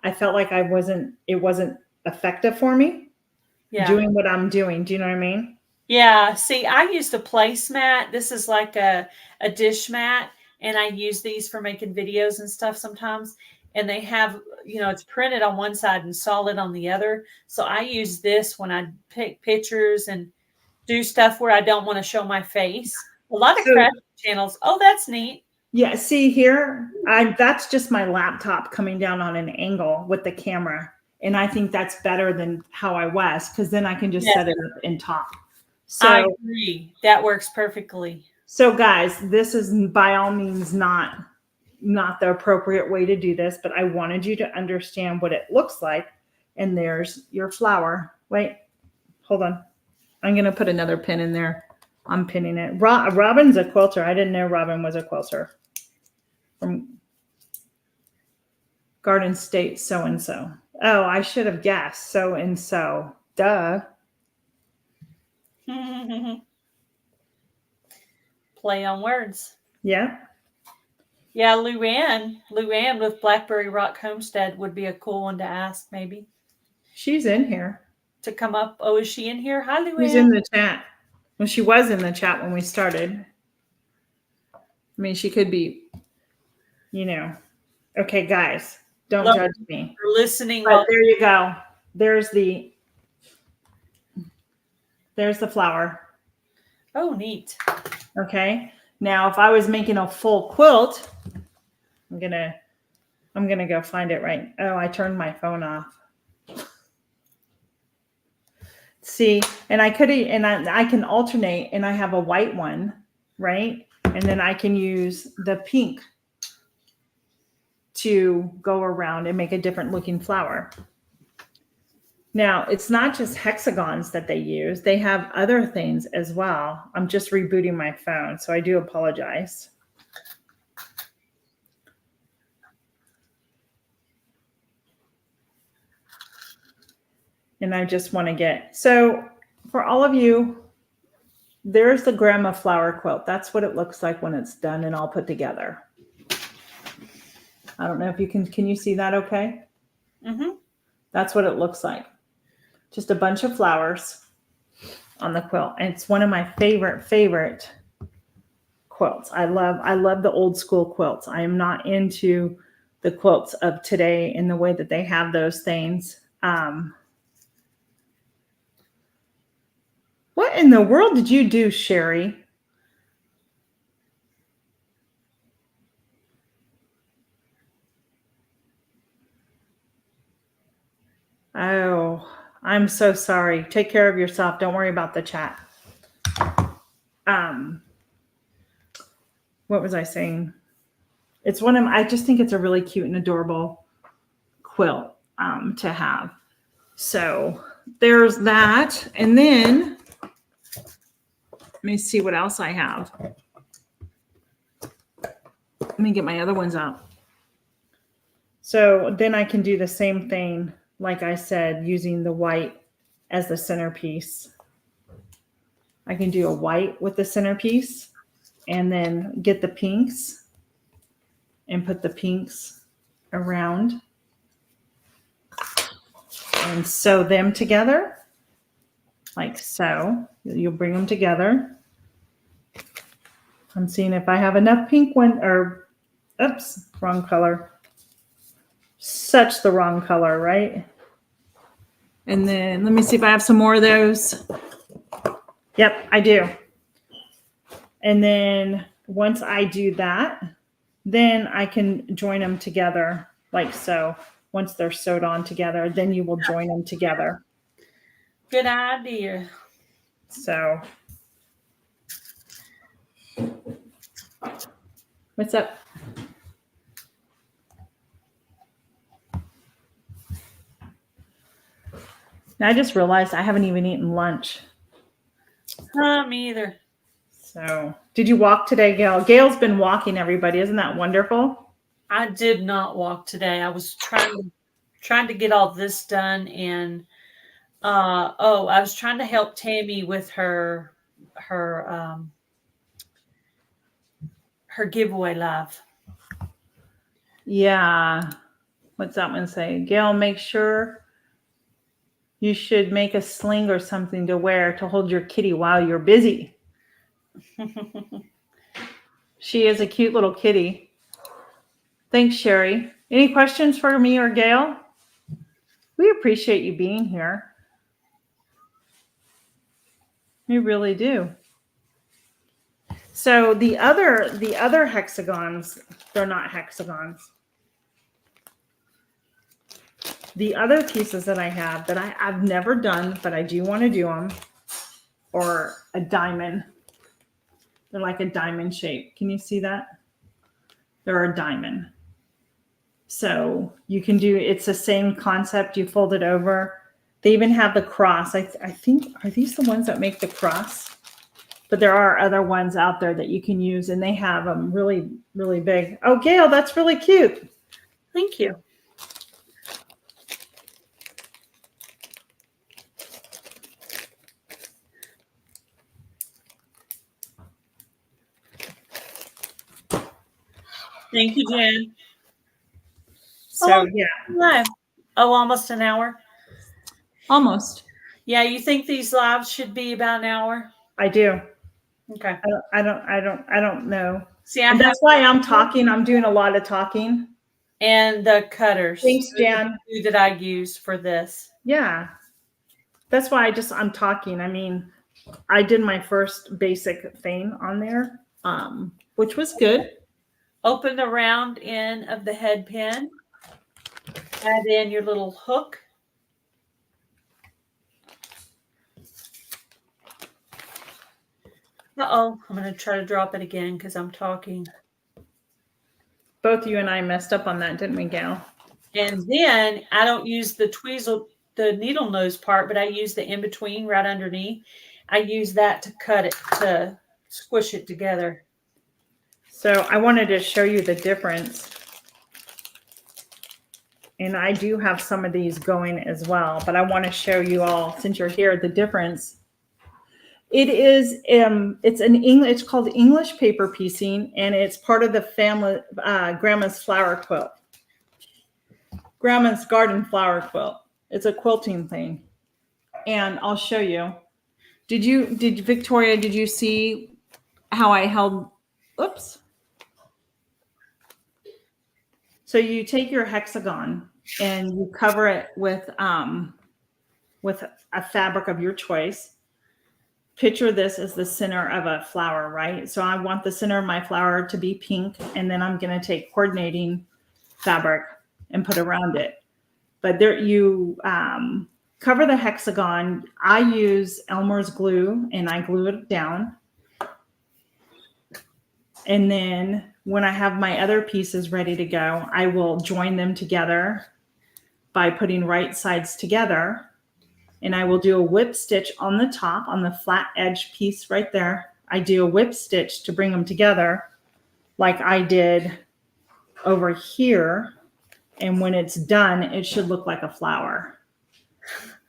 I felt like it wasn't effective for me doing what I'm doing. Do you know what I mean? Yeah. See, I used a placemat. This is like a dish mat, and I use these for making videos and stuff sometimes. And they have, it's printed on one side and solid on the other. So I use this when I pick pictures and do stuff where I don't want to show my face. A lot of So, crafting channels. Oh, that's neat. yeah, see here, that's just my laptop coming down on an angle with the camera. And I think that's better than how I was, because then I can just Yes, set it up and talk. I So, agree. That works perfectly. so guys, this is by all means not the appropriate way to do this, but I wanted you to understand what it looks like. And there's your flower. Wait, hold on. I'm going to put another pin in there. I'm pinning it. Robin's a quilter. I didn't know Robin was a quilter. From Garden State so-and-so. Oh, I should have guessed so-and-so. Duh. Play on words. Yeah. Yeah, Luann with Blackberry Rock Homestead would be a cool one to ask, maybe. She's in here. To come up. Oh, is she in here? Hi, Luann. She's in the chat. Well, she was in the chat when we started. I mean, she could be, Okay, guys, don't judge me. For listening. But there you go. There's the flower. Oh, neat. Okay. Now, if I was making a full quilt, I'm gonna go find it right. Oh, I turned my phone off. See, and I can alternate, and I have a white one, right? And then I can use the pink to go around and make a different looking flower. Now, it's not just hexagons that they use. They have other things as well. I'm just rebooting my phone, so I do apologize. And I just want to so for all of you, there's the grandma flower quilt. That's what it looks like when it's done and all put together. I don't know if you can you see that okay? Mm-hmm. That's what it looks like. Just a bunch of flowers on the quilt. And it's one of my favorite quilts. I love the old school quilts. I am not into the quilts of today in the way that they have those things. What in the world did you do, Sherry? Oh, I'm so sorry. Take care of yourself. Don't worry about the chat. What was I saying? It's I just think it's a really cute and adorable quilt to have. So there's that. And then let me see what else I have. Let me get my other ones out. So then I can do the same thing, like I said, using the white as the centerpiece. I can do a white with the centerpiece and then get the pinks and put the pinks around and sew them together like so. You'll bring them together. I'm seeing if I have enough pink oops, wrong color. Such the wrong color, right? And then let me see if I have some more of those. Yep, I do. And then once I do that, then I can join them together like so. Once they're sewed on together, then you will join them together. Good idea. So, what's up? Now I just realized I haven't even eaten lunch. Me either. So, did you walk today, Gail? Gail's been walking, everybody. Isn't that wonderful? I did not walk today. I was trying to get all this done, and I was trying to help Tammy with her giveaway live. Yeah. What's that one say? Gail, make sure You should make a sling or something to wear to hold your kitty while you're busy. She is a cute little kitty. Thanks, Sherry. Any questions for me or Gail? We appreciate you being here. We really do. So the other hexagons, they're not hexagons. The other pieces that I have that I've never done, but I do want to do them, are a diamond. They're like a diamond shape. Can you see that? They're a diamond. So you can do, it's the same concept. You fold it over. They even have the cross. I think, are these the ones that make the cross? But there are other ones out there that you can use, and they have them really, really big. Oh, Gail, that's really cute. Thank you. Thank you, Jen. So, yeah. Oh, almost an hour? Almost. Yeah, you think these lives should be about an hour? I do. Okay. I don't know. See, and that's why I'm talking. I'm doing a lot of talking. And the cutters. Thanks, Jan. That I use for this. Yeah. That's why I'm talking. I mean, I did my first basic thing on there, which was good. Open the round end of the head pin. Add in your little hook. Uh-oh, I'm going to try to drop it again because I'm talking. Both you and I messed up on that, didn't we, Gail? And then I don't use the tweezle, the needle nose part, but I use the in-between right underneath. I use that to cut it, to squish it together. So I wanted to show you the difference. And I do have some of these going as well, but I want to show you all, since you're here, the difference. It is, it's called English paper piecing, and it's part of the family, Grandma's flower quilt. Grandma's garden flower quilt. It's a quilting thing. And I'll show you. Victoria, did you see how I held, oops. So you take your hexagon and you cover it with a fabric of your choice. Picture this as the center of a flower, right? So I want the center of my flower to be pink, and then I'm going to take coordinating fabric and put around it. But there you cover the hexagon. I use Elmer's glue, and I glue it down. And then when I have my other pieces ready to go, I will join them together by putting right sides together. And I will do a whip stitch on the top, on the flat edge piece right there. I do a whip stitch to bring them together like I did over here. And when it's done, it should look like a flower.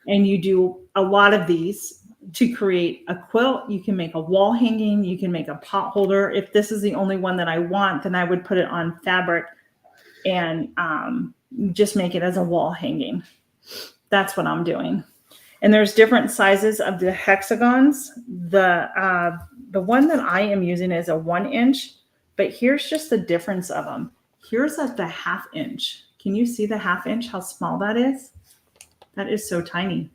And you do a lot of these to create a quilt. You can make a wall hanging. You can make a pot holder. If this is the only one that I want, then I would put it on fabric and just make it as a wall hanging. That's what I'm doing. And there's different sizes of the hexagons. The one that I am using is a 1 inch, but here's just the difference of them. Here's at the 1/2 inch. Can you see the 1/2 inch, how small that is? That is so tiny.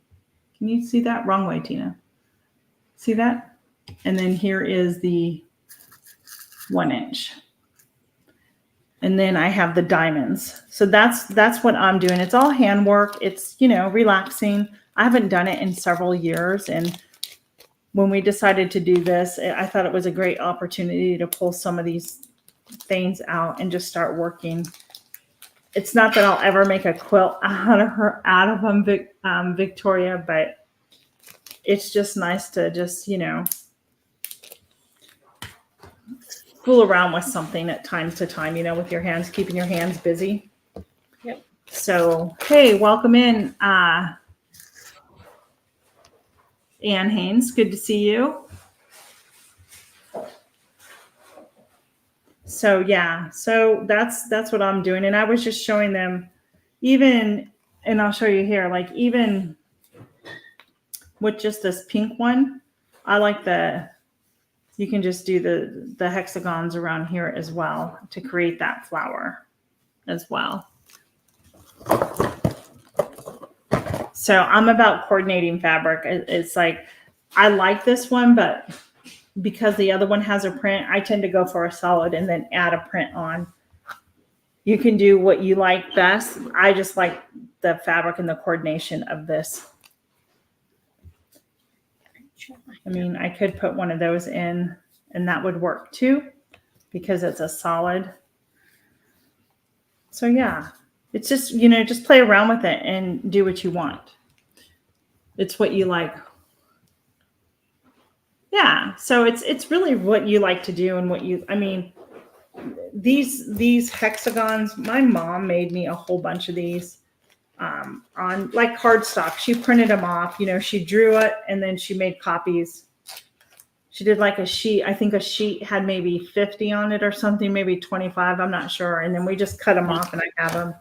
Can you see that? Wrong way, Tina. See that? And then here is the 1 inch. And then I have the diamonds. So that's what I'm doing. It's all handwork. It's, relaxing. I haven't done it in several years. And when we decided to do this, I thought it was a great opportunity to pull some of these things out and just start working. It's not that I'll ever make a quilt out of them, Victoria, but it's just nice to just, fool around with something at time to time, with your hands, keeping your hands busy. Yep. So, hey, welcome in, Ann Haynes. Good to see you. So yeah, so that's what I'm doing. And I was just showing them even, and I'll show you here, like even with just this pink one. I like you can just do the hexagons around here as well to create that flower as well. So I'm about coordinating fabric. It's like, I like this one, but because the other one has a print, I tend to go for a solid and then add a print on. You can do what you like best. I just like the fabric and the coordination of this. I mean, I could put one of those in and that would work too, because it's a solid. So yeah, it's just, just play around with it and do what you want. It's what you like. Yeah. So it's really what you like to do and these hexagons, my mom made me a whole bunch of these on like cardstock. She printed them off, she drew it and then she made copies. She did like a sheet. I think a sheet had maybe 50 on it or something, maybe 25. I'm not sure. And then we just cut them off and I have them.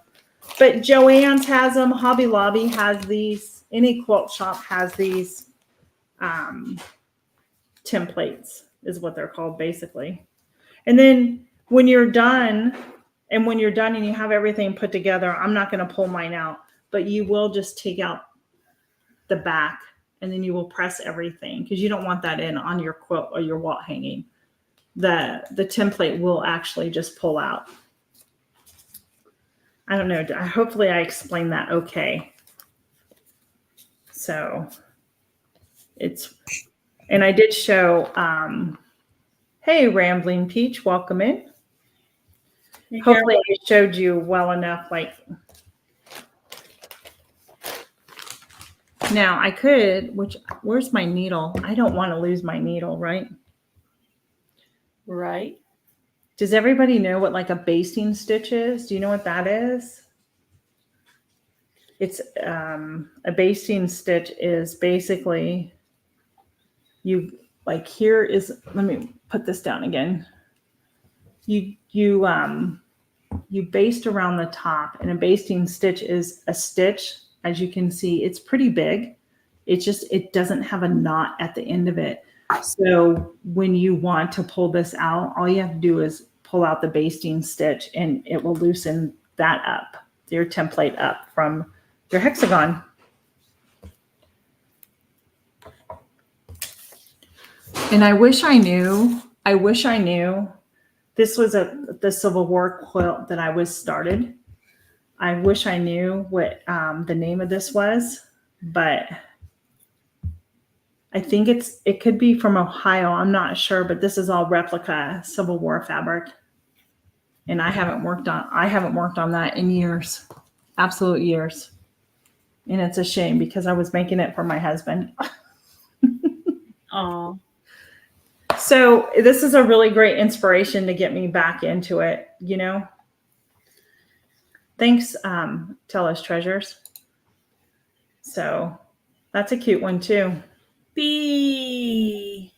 But Joann's has them. Hobby Lobby has these. Any quilt shop has these templates is what they're called basically. And then when you're done and you have everything put together, I'm not going to pull mine out, but you will just take out the back and then you will press everything because you don't want that in on your quilt or your wall hanging. The template will actually just pull out. I don't know. Hopefully I explained that okay. So and I did show, hey, Rambling Peach, welcome in. Hopefully I showed you well enough. Like, now I could, where's my needle? I don't want to lose my needle, right? Right. Does everybody know what like a basting stitch is? Do you know what that is? It's a basting stitch is basically here is, let me put this down again. You baste around the top, and a basting stitch is a stitch. As you can see, it's pretty big. It doesn't have a knot at the end of it. So when you want to pull this out, all you have to do is pull out the basting stitch and it will loosen that up, your template up from your hexagon. And I wish I knew this was the Civil War quilt that I was started. I wish I knew what the name of this was, but I think it could be from Ohio. I'm not sure, but this is all replica Civil War fabric. And I haven't worked on that in years, absolute years. And it's a shame because I was making it for my husband. Oh. So this is a really great inspiration to get me back into it, Thanks, Tell Us Treasures. So that's a cute one too. B.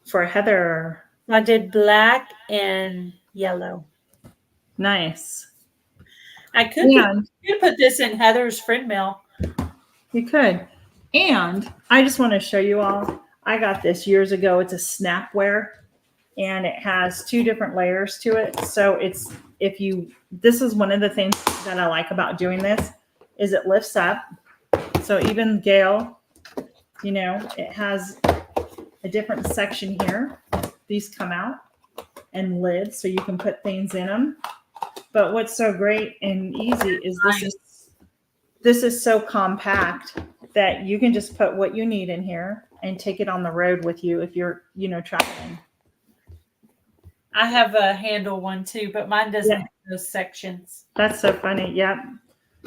For Heather. I did black and yellow. Nice. I could put this in Heather's friend mail. You could. And I just want to show you all. I got this years ago. It's a snapware and it has 2 different layers to it. So this is one of the things that I like about doing this is it lifts up. So even Gail, it has a different section here. These come out and lids so you can put things in them. But what's so great and easy is this is so compact that you can just put what you need in here and take it on the road with you if you're, traveling. I have a handle one too, but mine doesn't have those sections. That's so funny. Yeah.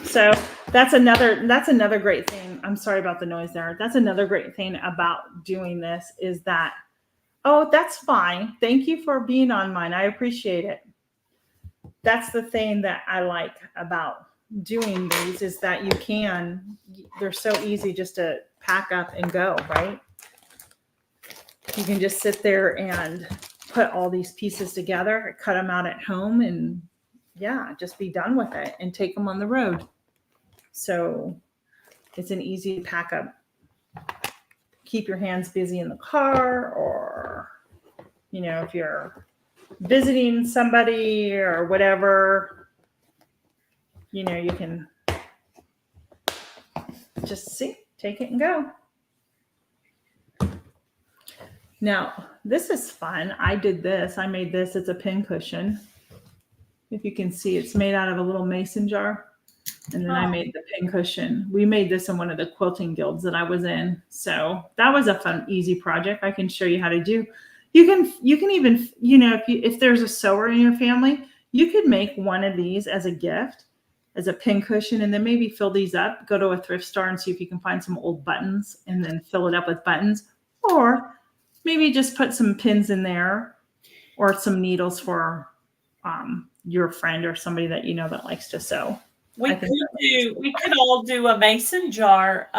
So that's another great thing. I'm sorry about the noise there. That's another great thing about doing this is that, oh, that's fine. Thank you for being on mine. I appreciate it. That's the thing that I like about doing these is that they're so easy just to pack up and go, right? You can just sit there and put all these pieces together, cut them out at home and just be done with it and take them on the road. So It's an easy pack up. Keep your hands busy in the car, or, you know, if you're visiting somebody or whatever, you know, you can just take it and go. Now, this is fun. I did this. I made this. It's a pin cushion. If you can see, it's made out of a little mason jar. And then I made the pin cushion. We made this in one of the quilting guilds that I was in. So that was a fun, easy project. I can show you how to do. You can even, you know, if there's a sewer in your family, you could make one of these as a gift, as a pin cushion, and then maybe fill these up. Go to a thrift store and see if you can find some old buttons and then fill it up with buttons. Or maybe just put some pins in there or some needles for your friend or somebody that you know that likes to sew. We could all do a mason jar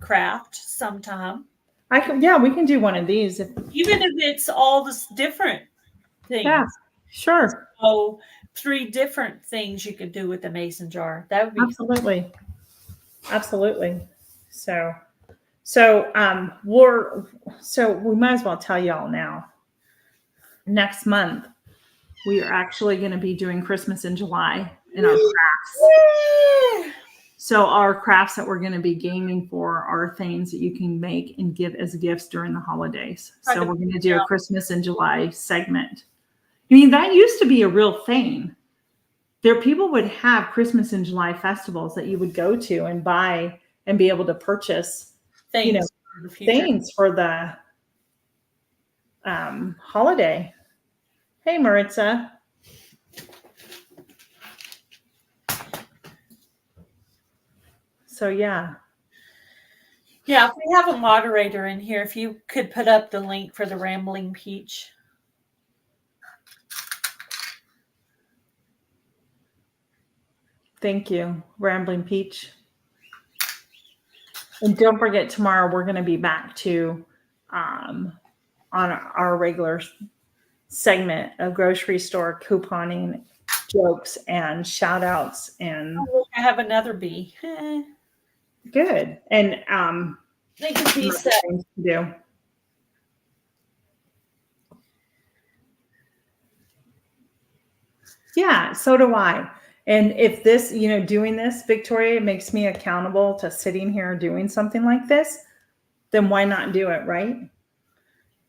craft sometime. We can do one of these. Even if it's all this different things. Yeah, sure. So 3 different things you could do with the mason jar. That would be absolutely. So we might as well tell y'all now. Next month, we are actually going to be doing Christmas in July in our crafts. So our crafts that we're going to be gaming for are things that you can make and give as gifts during the holidays. So we're going to do a Christmas in July segment. I mean, that used to be a real thing. People would have Christmas in July festivals that you would go to and buy and be able to purchase things for the holiday. Hey, Maritza. So, yeah. Yeah, if we have a moderator in here, if you could put up the link for the Rambling Peach. Thank you, Rambling Peach. And don't forget, tomorrow we're going to be back to on our regular segment of grocery store couponing, jokes, and shout outs. And I have another bee. Good. And they can be set to do. Yeah, so do I. And if this, doing this, Victoria, makes me accountable to sitting here doing something like this, then why not do it, right?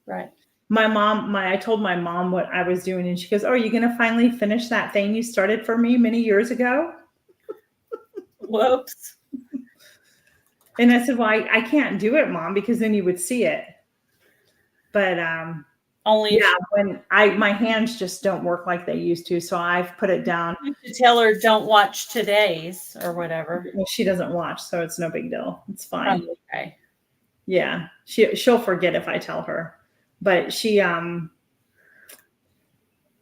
Right. I told my mom what I was doing, and she goes, "Oh, are you going to finally finish that thing you started for me many years ago?" Whoops. And I said, "Well, I can't do it, Mom, because then you would see it." But when my hands just don't work like they used to, so I've put it down. You have to tell her don't watch today's or whatever. Well, she doesn't watch, so it's no big deal. It's fine. Oh, okay. Yeah, she'll forget if I tell her. But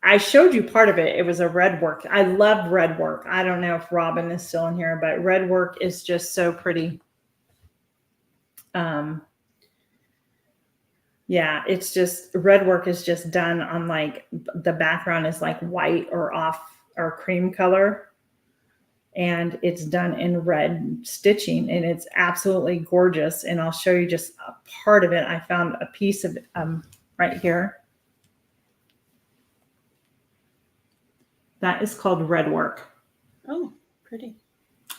I showed you part of it. It was a red work. I love red work. I don't know if Robin is still in here, but red work is just so pretty. Yeah, it's just red work is just done on like the background is like white or off or cream color. And it's done in red stitching, and it's absolutely gorgeous. And I'll show you just a part of it. I found a piece of it right here. That is called red work. Oh, pretty.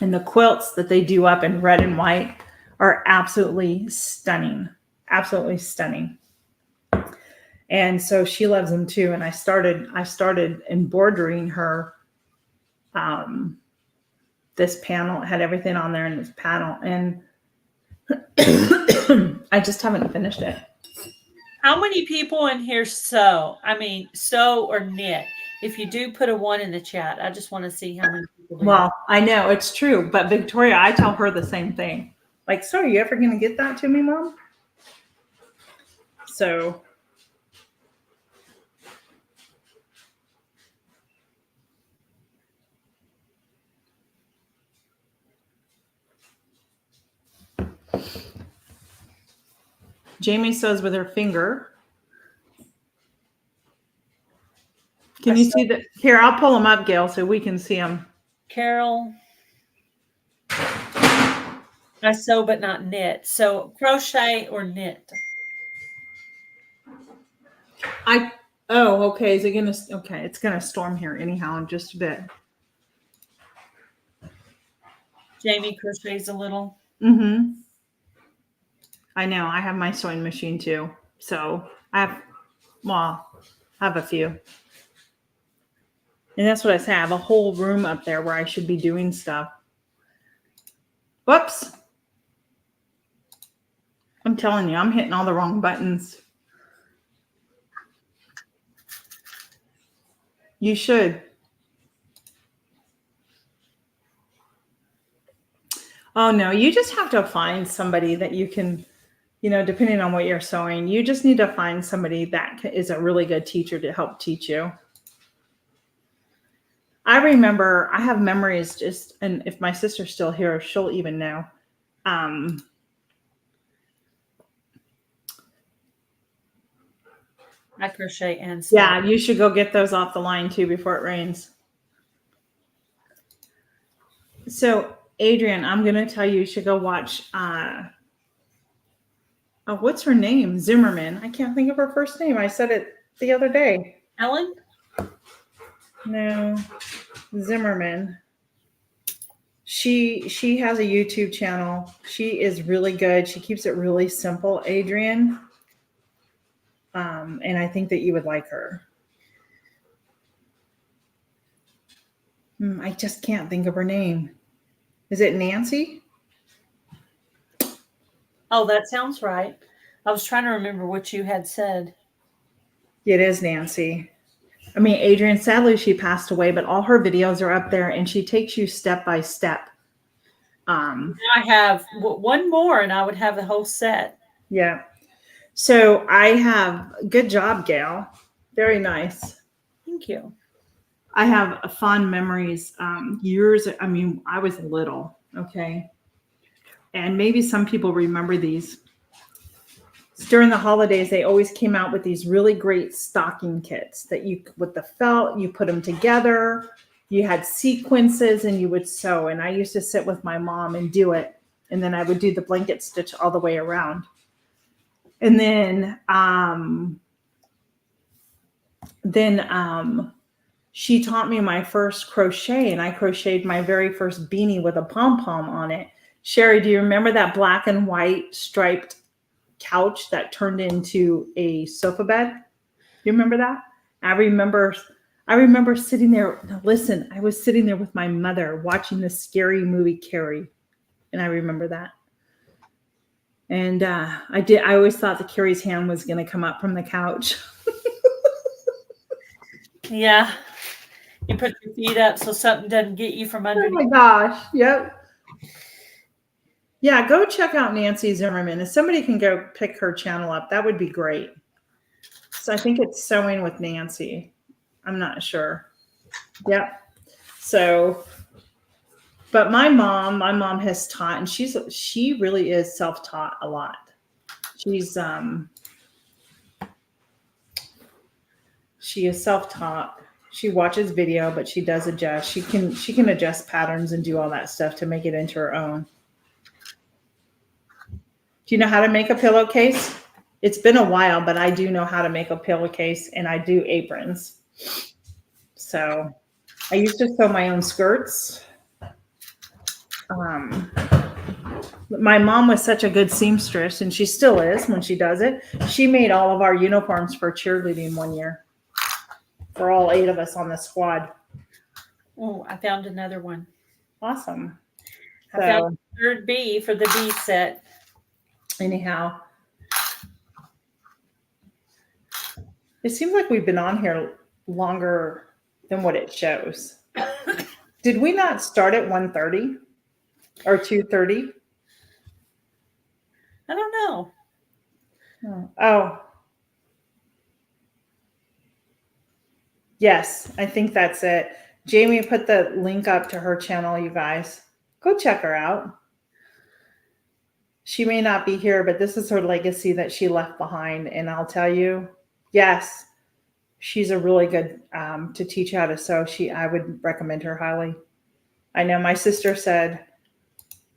And the quilts that they do up in red and white are absolutely stunning. Absolutely stunning. And so she loves them too. And I started embroidering her this panel. It had everything on there in this panel, and I just haven't finished it. How many people in here sew? I mean, sew or knit? If you do, put a 1 in the chat. I just want to see how many people. Well, I know it's true, but Victoria, I tell her the same thing. Like, so are you ever going to get that to me, Mom? So. Jamie sews with her finger. Can you see that? Here, I'll pull them up, Gail, so we can see them. Carol. I sew but not knit. So crochet or knit. Okay. Is it gonna? Okay, it's gonna storm here anyhow in just a bit. Jamie crochets a little. Mm-hmm. I know. I have my sewing machine too, so I have a few, and that's what I say. I have a whole room up there where I should be doing stuff. Whoops! I'm telling you, I'm hitting all the wrong buttons. You should. Oh no, you just have to find somebody that you can, depending on what you're sewing, you just need to find somebody that is a really good teacher to help teach you. I remember I have memories and if my sister's still here, she'll even know. I crochet and sew. Yeah, you should go get those off the line too before it rains. So, Adrian, I'm going to tell you should go watch, what's her name? Zimmerman. I can't think of her first name. I said it the other day. Ellen? No, Zimmerman. She has a YouTube channel. She is really good. She keeps it really simple, Adrian. And I think that you would like her. I just can't think of her name. Is it Nancy? Oh, that sounds right. I was trying to remember what you had said. It is Nancy. I mean, Adrian, sadly, she passed away, but all her videos are up there and she takes you step by step. I have one more and I would have the whole set. Yeah. So I have, good job, Gail. Very nice. Thank you. I have fond memories. I was little, okay? And maybe some people remember these. During the holidays, they always came out with these really great stocking kits that with the felt, you put them together, you had sequences and you would sew. And I used to sit with my mom and do it. And then I would do the blanket stitch all the way around. And then she taught me my first crochet, and I crocheted my very first beanie with a pom-pom on it. Sherry, do you remember that black and white striped couch that turned into a sofa bed? You remember that? I remember sitting there. Now listen, I was sitting there with my mother watching the scary movie Carrie, and I remember that. And I always thought that Carrie's hand was going to come up from the couch. Yeah. You put your feet up so something doesn't get you from underneath. Oh my gosh. Yep. Yeah, go check out Nancy Zimmerman. If somebody can go pick her channel up, that would be great. So I think it's Sewing with Nancy. I'm not sure. Yep. So, but my mom has taught, and she really is self-taught a lot. She is self-taught. She watches video, but she does adjust. She can adjust patterns and do all that stuff to make it into her own. Do you know how to make a pillowcase? It's been a while, but I do know how to make a pillowcase, and I do aprons. So I used to sew my own skirts. My mom was such a good seamstress, and she still is when she does it. She made all of our uniforms for cheerleading one year for all 8 of us on the squad. Oh, I found another one. Awesome. I found the third B for the B set. Anyhow, it seems like we've been on here longer than what it shows. Did we not start at 1:30 or 2:30? I don't know. Oh. Yes, I think that's it. Jamie put the link up to her channel, you guys. Go check her out. She may not be here, but this is her legacy that she left behind. And I'll tell you, yes, she's a really good to teach how to sew. I would recommend her highly. I know my sister said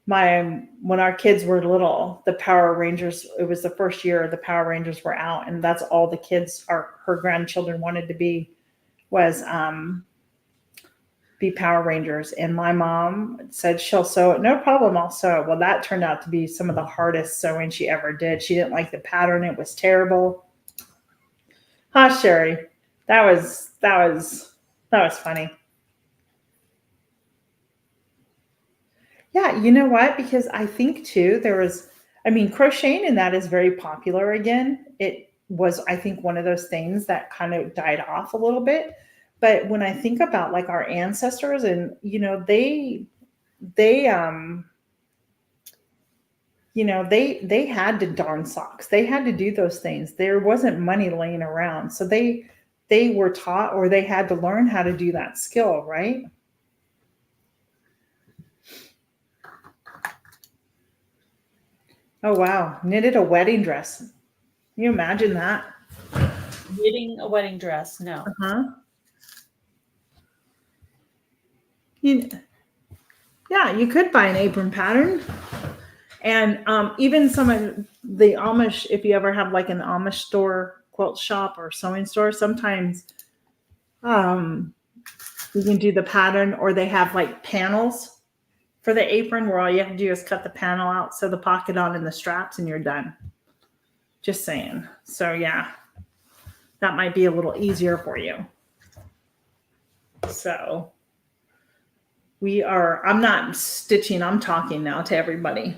when our kids were little, the Power Rangers, it was the first year the Power Rangers were out, and that's all the kids, her grandchildren wanted to be, was be Power Rangers. And my mom said she'll sew it. No problem, I'll sew it. Well, that turned out to be some of the hardest sewing she ever did. She didn't like the pattern. It was terrible. Huh, Sherry? That was funny. Yeah, you know what? Because I think too, crocheting and that is very popular again. It was, I think, one of those things that kind of died off a little bit. But when I think about like our ancestors and, they had to darn socks. They had to do those things. There wasn't money laying around. So they were taught, or they had to learn how to do that skill, right? Oh, wow. Knitted a wedding dress. Can you imagine that? Knitting a wedding dress? No. Uh-huh. Yeah, you could buy an apron pattern. And even some of the Amish, if you ever have like an Amish store, quilt shop or sewing store, sometimes you can do the pattern, or they have like panels for the apron where all you have to do is cut the panel out, sew the pocket on and the straps, and you're done. Just saying. So yeah, that might be a little easier for you. So I'm not stitching, I'm talking now to everybody.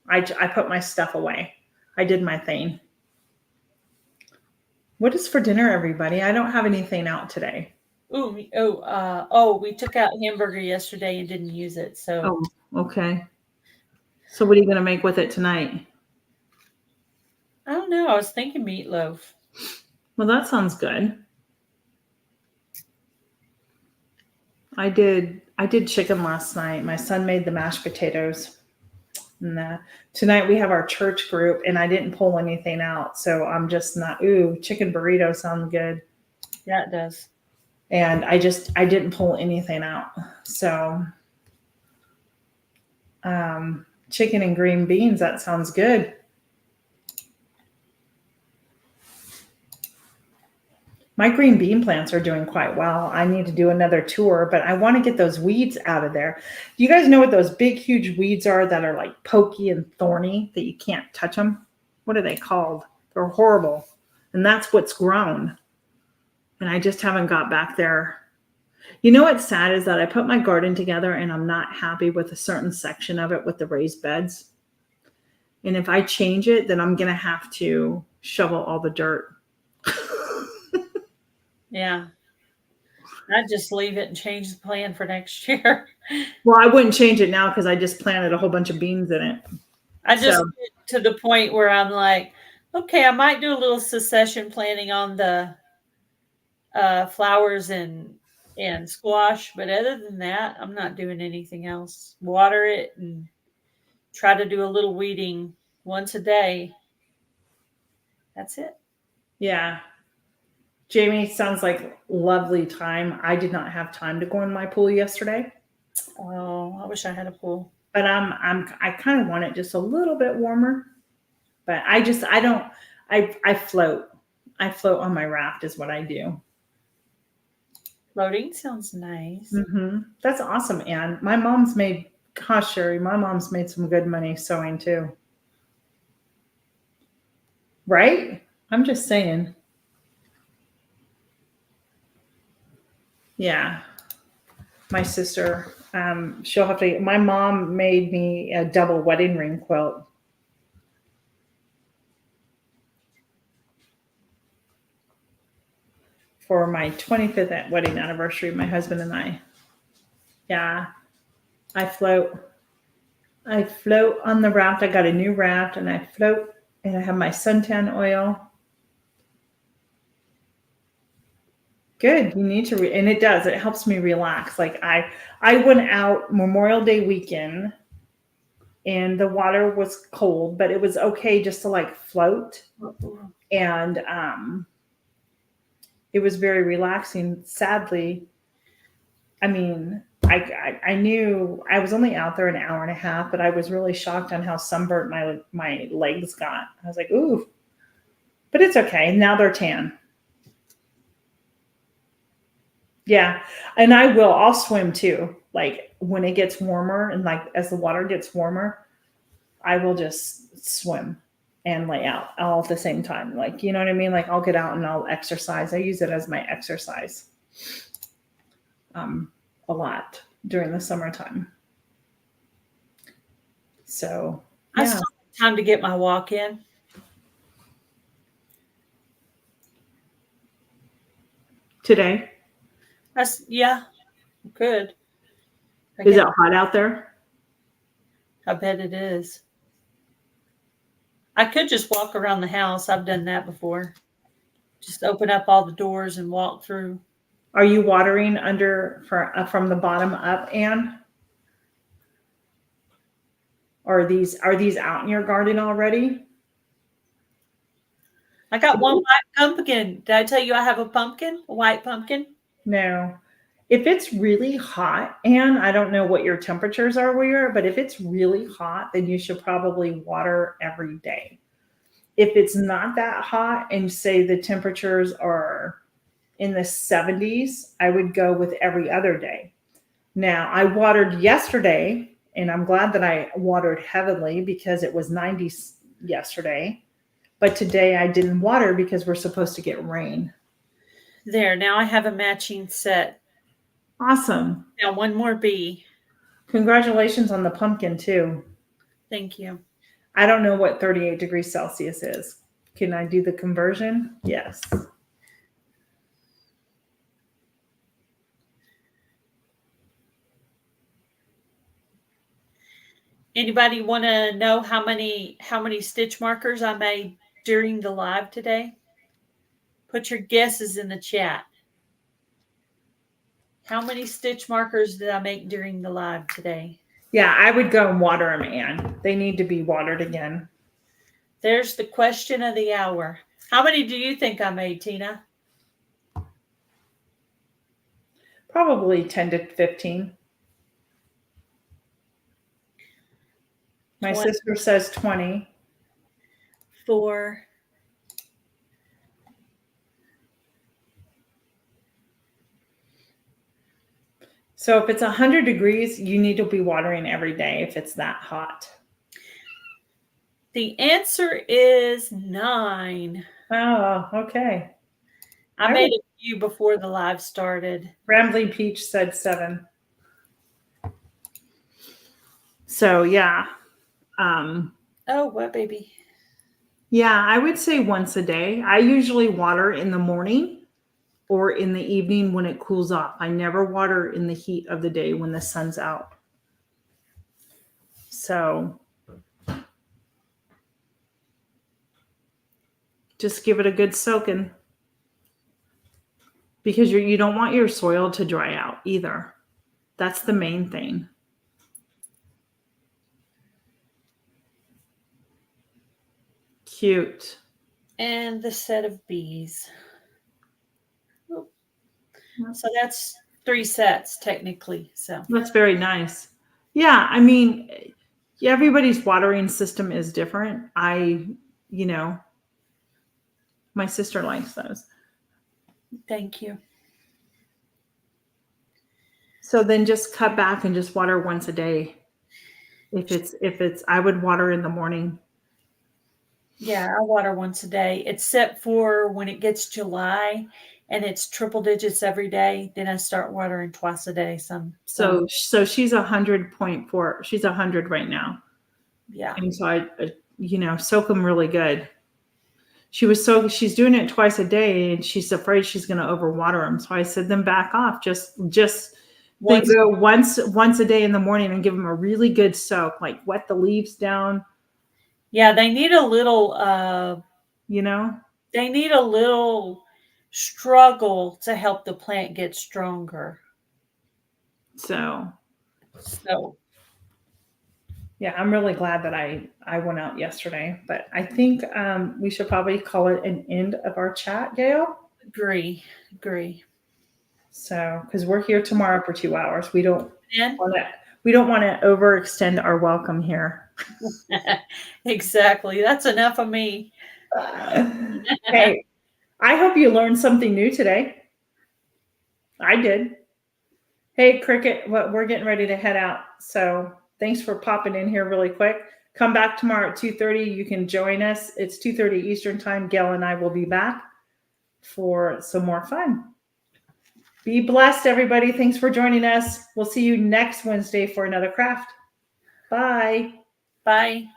I put my stuff away. I did my thing. What is for dinner, everybody? I don't have anything out today. We took out hamburger yesterday and didn't use it. So. Oh, okay. So what are you going to make with it tonight? I don't know. I was thinking meatloaf. Well, that sounds good. I did chicken last night. My son made the mashed potatoes. And tonight we have our church group, and I didn't pull anything out. So I'm just not, chicken burrito sounds good. Yeah, it does. And I didn't pull anything out. So chicken and green beans, that sounds good. My green bean plants are doing quite well. I need to do another tour, but I want to get those weeds out of there. Do you guys know what those big, huge weeds are that are like pokey and thorny that you can't touch them? What are they called? They're horrible. And that's what's grown. And I just haven't got back there. You know what's sad is that I put my garden together and I'm not happy with a certain section of it with the raised beds. And if I change it, then I'm going to have to shovel all the dirt. Yeah. I'd just leave it and change the plan for next year. Well, I wouldn't change it now because I just planted a whole bunch of beans in it. I just get to the point where I'm like, okay, I might do a little succession planting on the flowers and squash. But other than that, I'm not doing anything else. Water it and try to do a little weeding once a day. That's it. Yeah. Jamie, sounds like lovely time. I did not have time to go in my pool yesterday. Oh, I wish I had a pool. But I kind of want it just a little bit warmer. But I float. I float on my raft is what I do. Floating sounds nice. Mm-hmm. That's awesome, Anne. Sherry, my mom's made some good money sewing too. Right? I'm just saying. Yeah. My sister, my mom made me a double wedding ring quilt. For my 25th wedding anniversary, my husband and I. Yeah. I float on the raft. I got a new raft and I float, and I have my suntan oil. Good. You need to, and it does. It helps me relax. Like I went out Memorial Day weekend, and the water was cold, but it was okay just to like float, and it was very relaxing. Sadly, I I knew I was only out there an hour and a half, but I was really shocked on how sunburnt my legs got. I was like, ooh, but it's okay. Now they're tan. Yeah. And I'll swim too. Like when it gets warmer and like as the water gets warmer, I will just swim and lay out all at the same time. Like, you know what I mean? Like I'll get out and I'll exercise. I use it as my exercise a lot during the summertime. So I still have time to get my walk in. Today? Yeah, good. Is it hot out there? I bet it is. I could just walk around the house. I've done that before. Just open up all the doors and walk through. Are you watering from the bottom up, Anne? Or are these out in your garden already? I got one white pumpkin. Did I tell you I have a pumpkin? A white pumpkin? No. If it's really hot, Anne, I don't know what your temperatures are where you're, but if it's really hot, then you should probably water every day. If it's not that hot and say the temperatures are in the 70s, I would go with every other day. Now, I watered yesterday, and I'm glad that I watered heavily because it was 90 yesterday. But today I didn't water because we're supposed to get rain. There, now I have a matching set. Awesome. Now one more bee. Congratulations on the pumpkin too. Thank you. I don't know what 38 degrees Celsius is. Can I do the conversion? Yes. Anybody want to know how many stitch markers I made during the live today? Put your guesses in the chat. How many stitch markers did I make during the live today? Yeah, I would go and water them, Anne. They need to be watered again. There's the question of the hour. How many do you think I made, Tina? Probably 10 to 15. My sister says 20. 4. So if it's 100 degrees, you need to be watering every day if it's that hot. The answer is 9. Oh, okay. I made a few before the live started. Rambling Peach said 7. So yeah. Oh, what baby? Yeah, I would say once a day. I usually water in the morning or in the evening when it cools off. I never water in the heat of the day when the sun's out. So just give it a good soaking because you don't want your soil to dry out either. That's the main thing. Cute. And the set of bees. So that's 3 sets technically. So that's very nice. Yeah, I mean, everybody's watering system is different. My sister likes those. Thank you. So then just cut back and just water once a day. I would water in the morning. Yeah, I water once a day, except for when it gets July and it's triple digits every day. Then I start watering twice a day. So she's 100.4. She's 100 right now. Yeah. And so I soak them really good. She's doing it twice a day and she's afraid she's going to overwater them. So I said them back off. Just they go once a day in the morning and give them a really good soak, like wet the leaves down. Yeah, they need a little, they need a little struggle to help the plant get stronger. So yeah, I'm really glad that I went out yesterday, but I think we should probably call it an end of our chat, Gail. Agree. So, because we're here tomorrow for 2 hours, we don't And want to overextend our welcome here. exactly. That's enough of me. Hey, I hope you learned something new today. I did. Hey, Cricket, we're getting ready to head out. So thanks for popping in here really quick. Come back tomorrow at 2:30. You can join us. It's 2:30 Eastern time. Gail and I will be back for some more fun. Be blessed, everybody. Thanks for joining us. We'll see you next Wednesday for another craft. Bye. Bye.